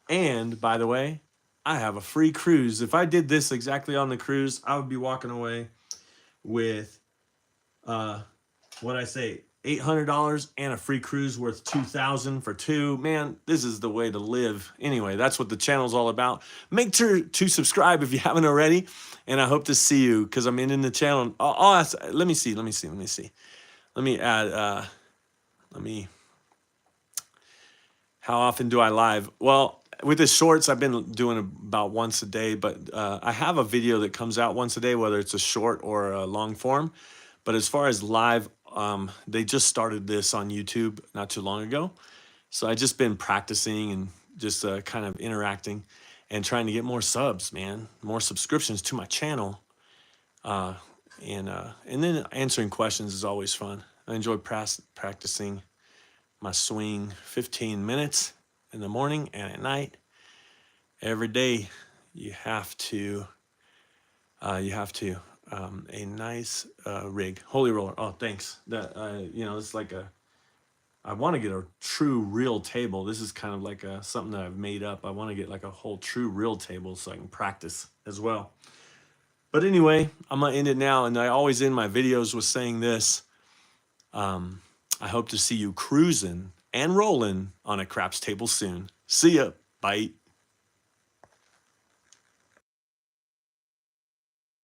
And by the way, I have a free cruise. If I did this exactly on the cruise, I would be walking away with what I say, $800 and a free cruise worth $2,000 for two. Man, this is the way to live. Anyway, that's what the channel's all about. Make sure to subscribe if you haven't already, and I hope to see you because I'm in the channel. I'll ask, let me see. Let me add. How often do I live? Well, with the shorts, I've been doing about once a day, but I have a video that comes out once a day, whether it's a short or a long form. But as far as live, they just started this on YouTube not too long ago. So I just been practicing and just kind of interacting and trying to get more subs, man, more subscriptions to my channel. And then answering questions is always fun. I enjoy practicing my swing 15 minutes in the morning and at night. Every day you have to a nice rig. Holy roller. Oh, thanks. That it's like I want to get a true real table. This is kind of like something that I've made up. I want to get like a whole true real table so I can practice as well. But anyway, I'm gonna end it now, and I always end my videos with saying this. I hope to see you cruising and rolling on a craps table soon. See ya. Bye.